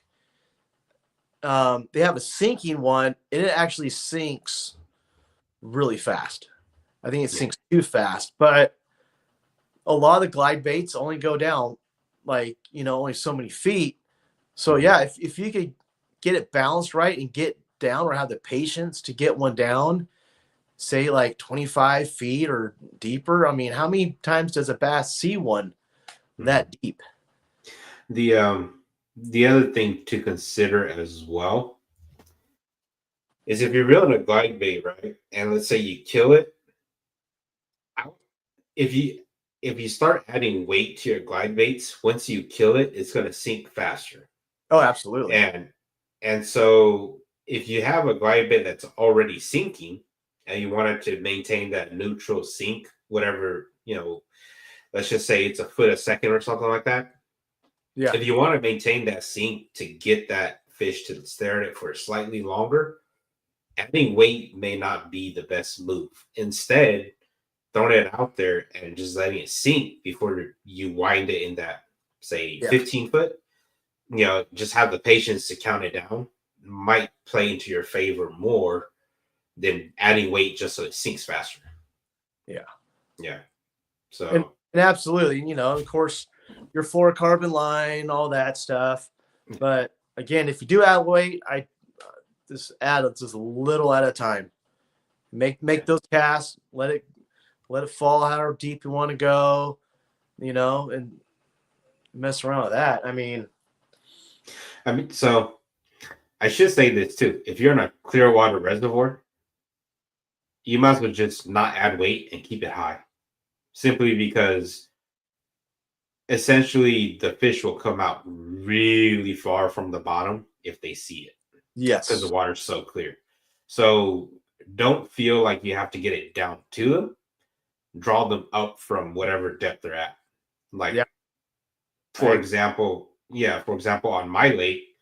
They have a sinking one, and it actually sinks really fast. I think it sinks too fast, but a lot of the glide baits only go down like, only so many feet. So yeah, if you could get it balanced right and get down or have the patience to get one down, say like 25 feet or deeper. I mean, how many times does a bass see one that deep? The other thing to consider as well is if you're reeling a glide bait, right? And let's say you kill it, if you start adding weight to your glide baits, once you kill it, it's going to sink faster. Oh, absolutely. And so if you have a glide bait that's already sinking and you want it to maintain that neutral sink, whatever, let's just say it's a foot a second or something like that. Yeah. If you want to maintain that sink to get that fish to stare at it for slightly longer, adding weight may not be the best move. Instead, throwing it out there and just letting it sink before you wind it in that, say, 15 foot, just have the patience to count it down might play into your favor more than adding weight just so it sinks faster. Yeah. So and absolutely, of course, your fluorocarbon line, all that stuff. But again, if you do add weight, I just add it just a little at a time. Make those casts, let it fall however deep you want to go, and mess around with that. I mean, so I should say this too. If you're in a clear water reservoir, you might as well just not add weight and keep it high. Simply because essentially the fish will come out really far from the bottom if they see it. Yes. Because the water's so clear. So don't feel like you have to get it down to them. Draw them up from whatever depth they're at. Like, for example, on my lake,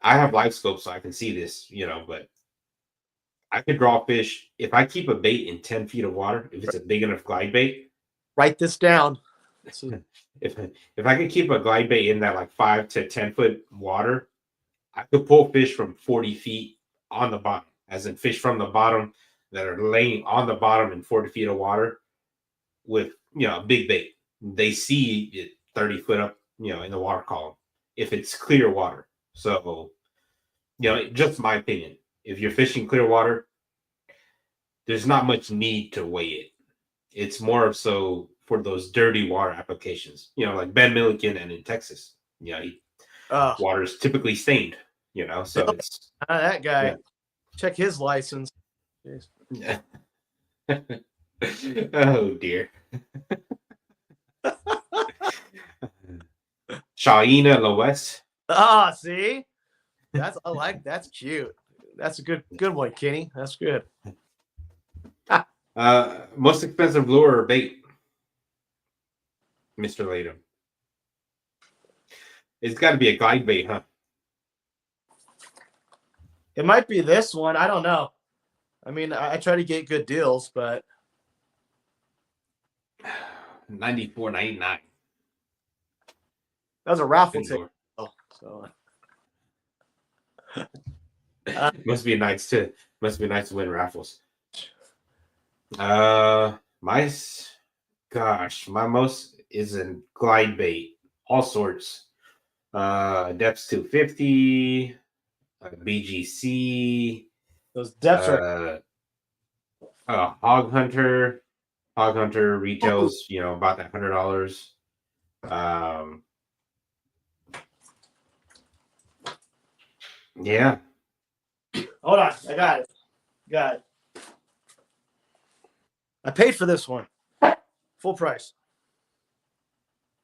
I have live scope so I can see this, but I could draw fish if I keep a bait in 10 feet of water, if it's a big enough glide bait. Write this down. If I could keep a glide bait in that like 5 to 10 foot water, I could pull fish from 40 feet on the bottom, as in fish from the bottom that are laying on the bottom in 40 feet of water with, a big bait. They see it 30 foot up, in the water column if it's clear water. So, just my opinion. If you're fishing clear water, there's not much need to weigh it. It's more of so for those dirty water applications, like Ben Milliken and in Texas, water is typically stained, so it's that guy. Check his license. Yeah. Oh dear. Shaina Lewis. See, that's cute. That's a good one, Kenny. That's good. Most expensive lure or bait, Mr. Latham? It's got to be a glide bait, huh? It might be this one. I don't know. I mean, I try to get good deals, but $94.99. That was a raffle ticket. So must be nice to win raffles. My most is in glide bait, all sorts. Depths 250, BGC, Those depths are. uh, Hog Hunter. Hog Hunter retails, about that $100. Um, yeah. Hold on, I got it. Got it. I paid for this one, full price.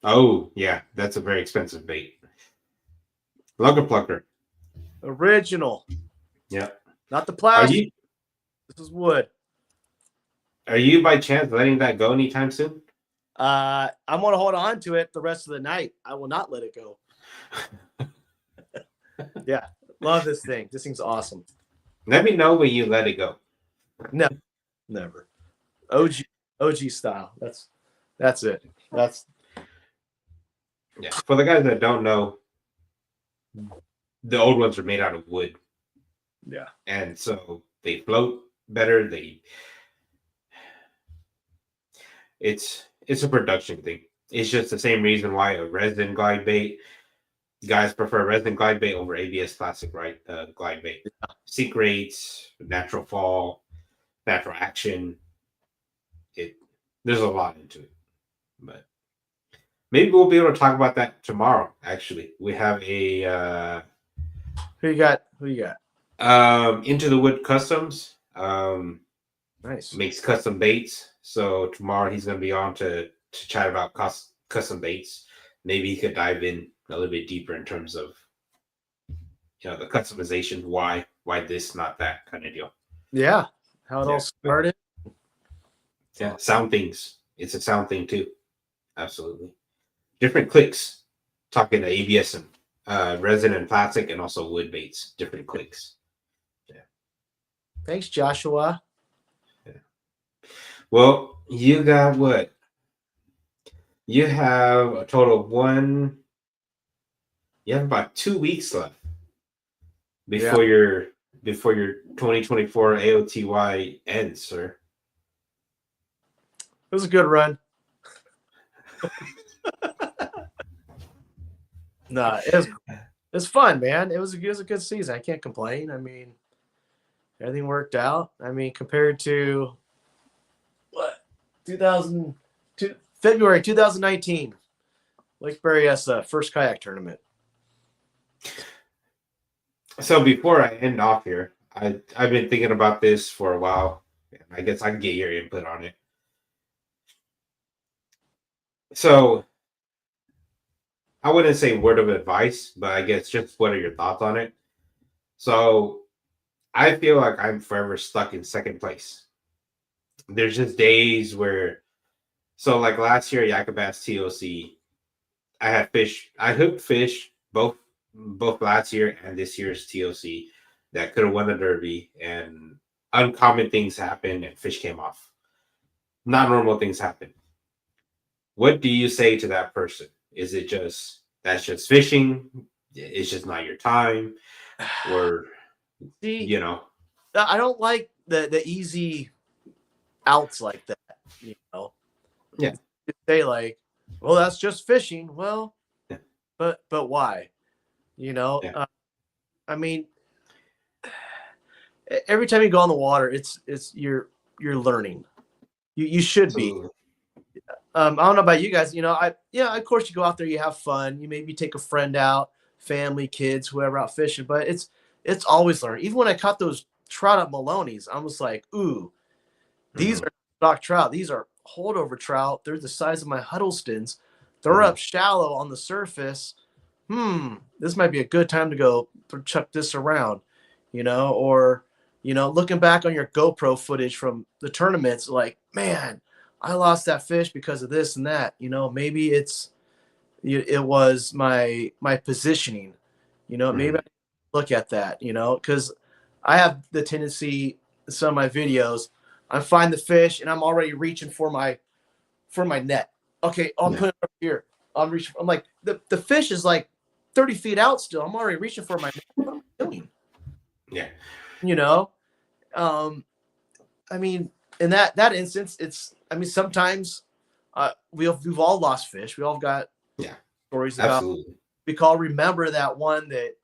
Oh, yeah. That's a very expensive bait. Lugger Plucker. Original, Yeah. not the Are plastic. you This is wood. are you by chance letting that go anytime soon? I'm gonna hold on to it the rest of the night. I will not let it go. Yeah, love this thing. This thing's awesome. Let me know when you let it go. No, never. OG style. That's it. That's Yeah. For the guys that don't know, the old ones are made out of wood. yeah. And so they float better. It's a production thing. It's just the same reason why a resin glide bait guys prefer resin glide bait over ABS plastic, right? Glide bait. Seek rates, natural fall, natural action. There's a lot into it. But maybe we'll be able to talk about that tomorrow, actually. We have a Who you got? Who you got? Into the Wood Customs. Nice. Makes custom baits. So tomorrow he's going to be on to chat about custom baits. Maybe he could dive in a little bit deeper in terms of the customization, why this, not that kind of deal. Yeah. How it all started. Yeah, sound things. It's a sound thing too. Absolutely. Different clicks. Talking to ABS and resin and plastic, and also wood baits. Different clicks. Yeah. Thanks, Joshua. Yeah. Well, you got what? You have a total of you have about 2 weeks left before your 2024 AOTY ends, sir. It was a good run. No, it's fun, man. It was a good season. I can't complain. I mean, everything worked out. I mean, compared to what 2002 February 2019, Lake Berryessa first kayak tournament. So before I end off here, I've been thinking about this for a while. I guess I can get your input on it. So I wouldn't say word of advice, but I guess just what are your thoughts on it? So I feel like I'm forever stuck in second place. There's just days where, so like last year, Yakubass TOC, I hooked fish both last year and this year's TOC that could have won the Derby, and uncommon things happened and fish came off. Not normal things happen. What do you say to that person? Is it just that's just fishing? It's just not your time, or See, I don't like the easy outs like that. Yeah. Say like, well, that's just fishing. Well, yeah. but why? Yeah. I mean, every time you go on the water, it's you're learning. You should Absolutely. be. I don't know about you guys. Of course you go out there, you have fun. You maybe take a friend out, family, kids, whoever out fishing. But it's always learning. Even when I caught those trout at Maloney's, I was like, ooh, these are stock trout. These are holdover trout. They're the size of my Huddlestons. They're up shallow on the surface. This might be a good time to go chuck this around, or looking back on your GoPro footage from the tournaments, like, man, I lost that fish because of this and that. Maybe it was my positioning. Maybe I look at that. Because I have the tendency, some of my videos, I find the fish and I'm already reaching for my net. Okay, I'll put it up here. I'm reaching. I'm like the fish is like 30 feet out still. I'm already reaching for my net. What am I doing? Yeah. I mean, in that instance, sometimes we've all lost fish. We all got stories about we call remember that one that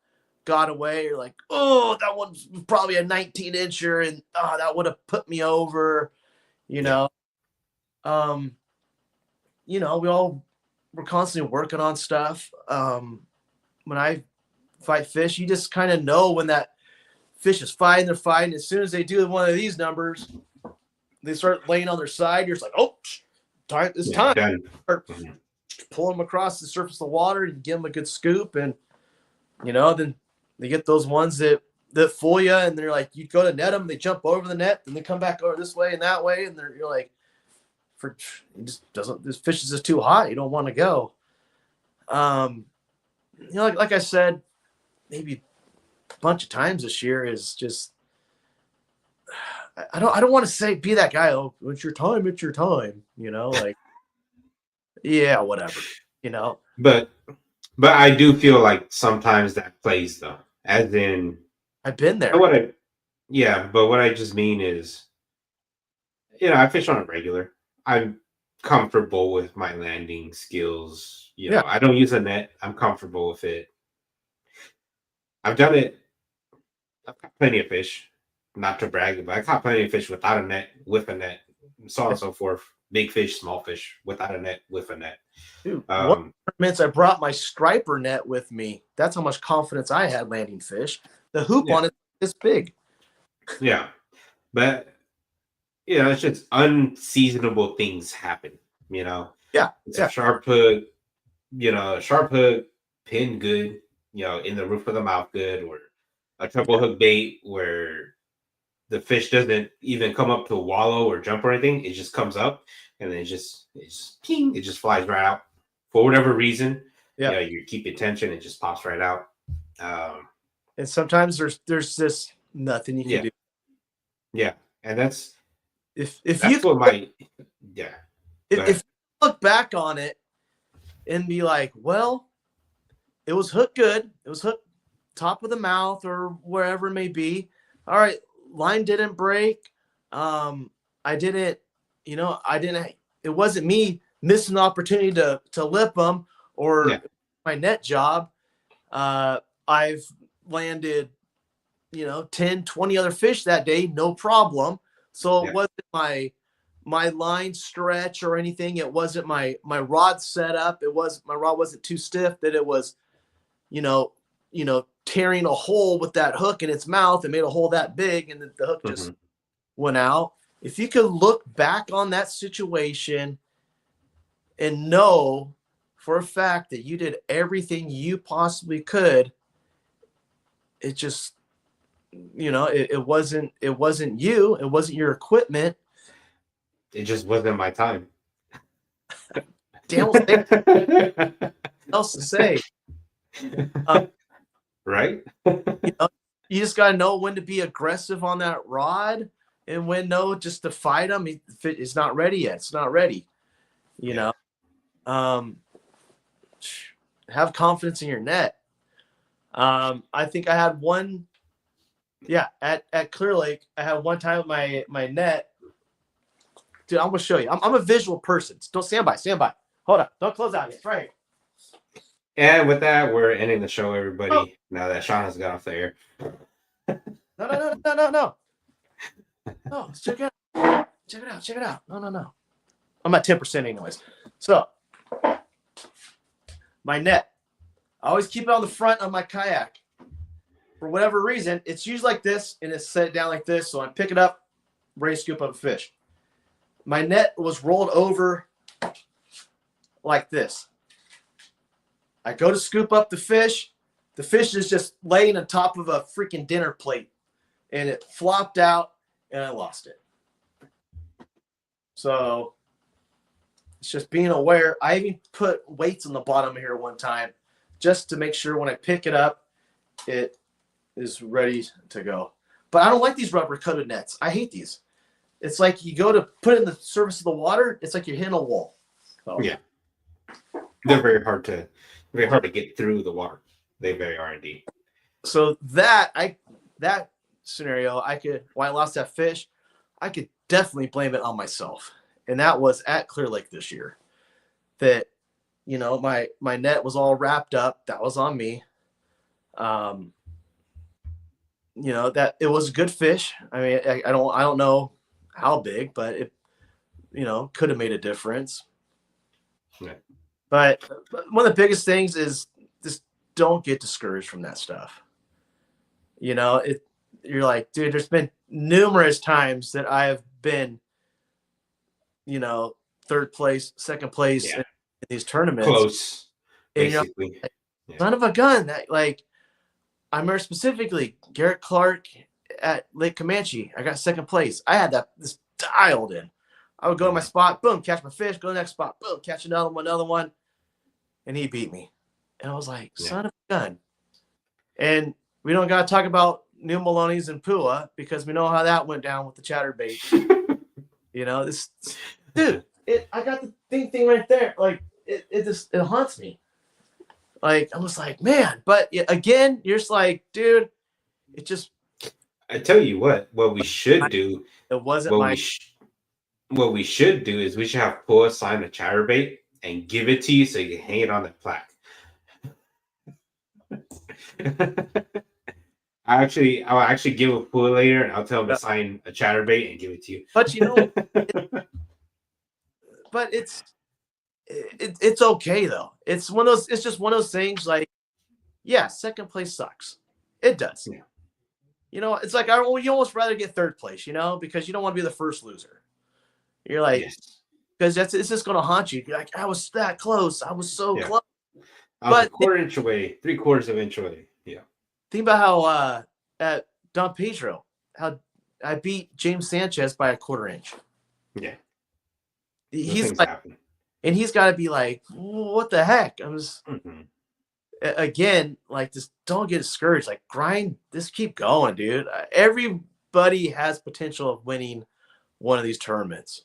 got away. You're like, oh, that one's probably a 19-incher, and that would have put me over. You know, we're constantly working on stuff. When I fight fish, you just kind of know when that fish is fighting. They're fighting. As soon as they do one of these numbers, they start laying on their side. You're just like, oh, time. It's time. Done. Start pulling them across the surface of the water and give them a good scoop, and then they get those ones that fool you, and they're like, you go to net them, they jump over the net, and they come back over this way and that way, and you're like, this fish is just too hot. You don't want to go. Like I said, maybe a bunch of times this year is just, I don't want to say be that guy. Oh, it's your time. It's your time. Like, yeah, whatever. But I do feel like sometimes that plays though, as in I've been there. But what I just mean is, I fish on a regular. I'm comfortable with my landing skills. I don't use a net. I'm comfortable with it. I've done it. I've caught plenty of fish. Not to brag, but I caught plenty of fish without a net, with a net, so on and so forth. Big fish, small fish, without a net, with a net. Dude, one tournaments I brought my striper net with me. That's how much confidence I had landing fish. The hoop on it is big. Yeah, but it's just unseasonable things happen. It's a sharp hook. A sharp hook, pin good. In the roof of the mouth good, or a triple hook bait where the fish doesn't even come up to wallow or jump or anything. It just comes up and then it just ping, it just flies right out for whatever reason. Yeah, you keep your tension, it just pops right out. And sometimes there's just nothing you can do. Yeah, and that's if you look back on it and be like, well, it was hooked good. It was hooked top of the mouth or wherever it may be. All right, line didn't break. It wasn't me missing the opportunity to lip them or my net job. I've landed, 10, 20 other fish that day, no problem. So it wasn't my line stretch or anything. It wasn't my rod setup. My rod wasn't too stiff that it was, tearing a hole with that hook in its mouth and made a hole that big, and the hook just went out. If you could look back on that situation and know for a fact that you did everything you possibly could, it just, it wasn't you, it wasn't your equipment. It just wasn't my time. Damn, else to say. Right? You just got to know when to be aggressive on that rod and when no, just to fight him. It's not ready yet. It's not ready. Have confidence in your net. I think I had one. At Clear Lake, I had one time with my net. Dude, I'm gonna show you. I'm a visual person. Don't stand by. Hold up. Don't close out. It's right here. And with that, we're ending the show, everybody. Now that Sean has got off the air. No. No, check it out. Check it out. No. I'm at 10% anyways. So, my net. I always keep it on the front of my kayak. For whatever reason, it's used like this, and it's set down like this. So I pick it up, ready to scoop up a fish. My net was rolled over like this. I go to scoop up the fish. The fish is just laying on top of a freaking dinner plate, and it flopped out, and I lost it. So it's just being aware. I even put weights on the bottom here one time just to make sure when I pick it up, it is ready to go. But I don't like these rubber coated nets. I hate these. It's like you go to put it in the surface of the water. It's like you're hitting a wall. So. Yeah. They're very hard to get through the water. They very are indeed. So that scenario, when I lost that fish, I could definitely blame it on myself. And that was at Clear Lake this year. That, my net was all wrapped up. That was on me. Um, that it was a good fish. I mean, I don't know how big, but it, could have made a difference. Yeah. But one of the biggest things is just don't get discouraged from that stuff. You're like, dude, there's been numerous times that I have been, third place, second place Yeah. in these tournaments. Close, And basically. Like, son of a gun. That, like, I remember specifically Garrett Clark at Lake Comanche. I got second place. I had this dialed in. I would go to my spot, boom, catch my fish, go to the next spot, boom, catch another one, and he beat me. And I was like, son of a gun. And we don't got to talk about New Maloney's and Pua because we know how that went down with the chatterbait. This dude, I got the thing right there. Like it haunts me. Like I was like, man, but again, you're just like, dude, it just. I tell you what we should do. It wasn't what we should do is we should have Pua sign a chatterbait and give it to you so you can hang it on the plaque. I'll actually give a Pua later and I'll tell him to sign a chatterbait and give it to you. But but it's okay though. It's just one of those things like, yeah, second place sucks. It does. Yeah. It's like you almost rather get third place, because you don't want to be the first loser. You're like, because it's just going to haunt you. You're like, I was that close. I was so close. I was a quarter inch away, 3/4 of an inch away. Yeah. Think about how at Don Pedro, how I beat James Sanchez by a quarter inch. Yeah. He's like, and he's got to be like, what the heck? I was again, like, just don't get discouraged. Like, grind, just keep going, dude. Everybody has potential of winning one of these tournaments.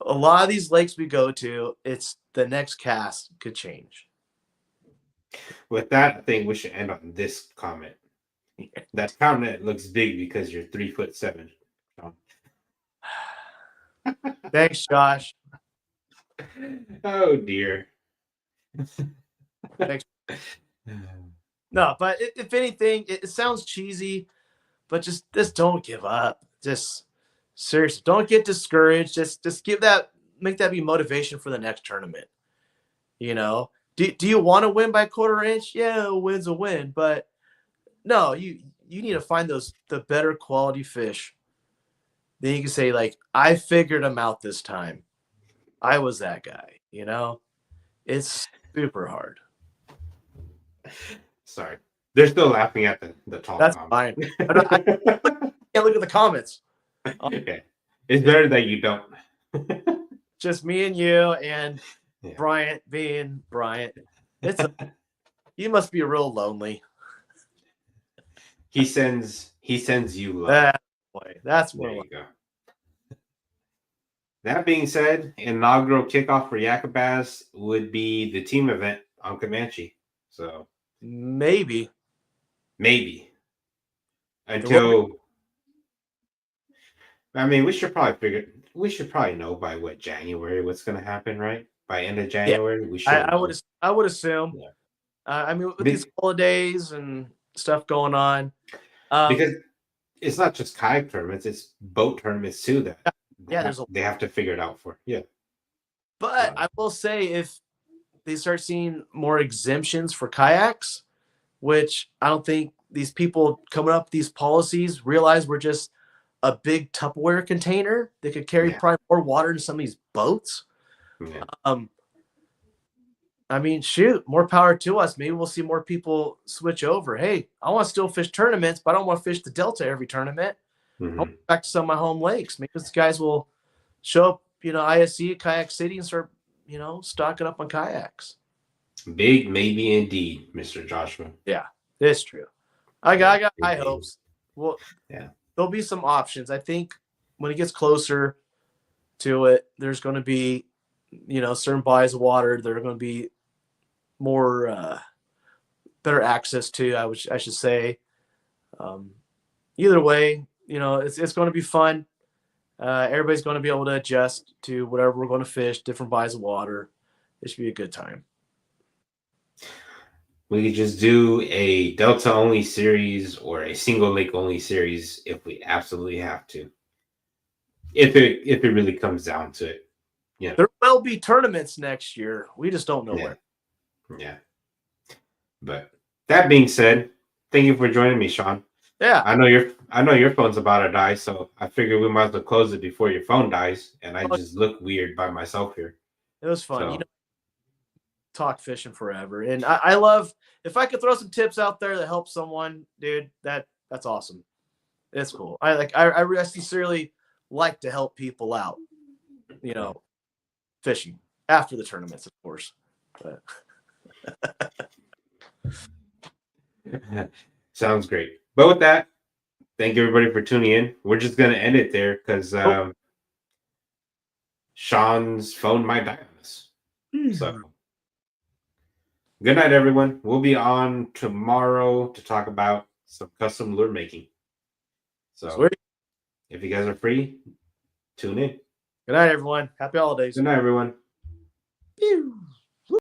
A lot of these lakes we go to, it's the next cast could change. With that, I think we should end on this comment. That comment looks big because you're 3'7". Thanks, Josh. Oh dear. Thanks. No, but if anything, it sounds cheesy, but just don't give up. Just seriously, don't get discouraged. Just make that be motivation for the next tournament. Do you want to win by quarter inch? Yeah, a win's a win, but no, you need to find the better quality fish. Then you can say, like, I figured them out this time. I was that guy. It's super hard. Sorry, they're still laughing at the talk. That's fine. I can't look at the comments. Okay, it's better that you don't. Just me and you and Bryant being Bryant. You must be real lonely. He sends you love. That's where you go. That being said, inaugural kickoff for Yakabas would be the team event on Comanche. So maybe until. I mean, we should probably know by January what's going to happen, right? By end of January, we should. I would assume. Yeah. I mean, with these holidays and stuff going on, because it's not just kayak tournaments; it's boat tournaments too. They have to figure it out for. Yeah. But I will say, if they start seeing more exemptions for kayaks, which I don't think these people coming up with these policies realize we're just a big Tupperware container that could carry probably more water than some of these boats. Yeah. I mean, shoot, more power to us. Maybe we'll see more people switch over. Hey, I want to still fish tournaments, but I don't want to fish the Delta every tournament. I want to go back to some of my home lakes. Maybe these guys will show up, ISC at Kayak City and start, stocking up on kayaks. Big maybe indeed, Mr. Joshua. Yeah, it's true. I got high hopes. Well, there'll be some options. I think when it gets closer to it, there's going to be, certain bodies of water that are going to be more better access to, I should say. Either way, it's going to be fun. Everybody's going to be able to adjust to whatever we're going to fish, different bodies of water. It should be a good time. We could just do a Delta only series or a single lake only series if we absolutely have to. If it really comes down to it. Yeah. There will be tournaments next year. We just don't know where. Yeah. But that being said, thank you for joining me, Sean. Yeah. I know your phone's about to die, so I figured we might as well close it before your phone dies, and I just look weird by myself here. It was fun. So. You know, talk fishing forever. And I love, if I could throw some tips out there that help someone, dude, that's awesome. It's cool. I sincerely like to help people out, you know, fishing after the tournaments, of course. But Sounds great. But with that, thank you everybody for tuning in. We're just gonna end it there because Sean's phone might die on us. So good night, everyone. We'll be on tomorrow to talk about some custom lure making. So sweet. If you guys are free, tune in. Good night, everyone. Happy holidays. Good night, everyone. Pew.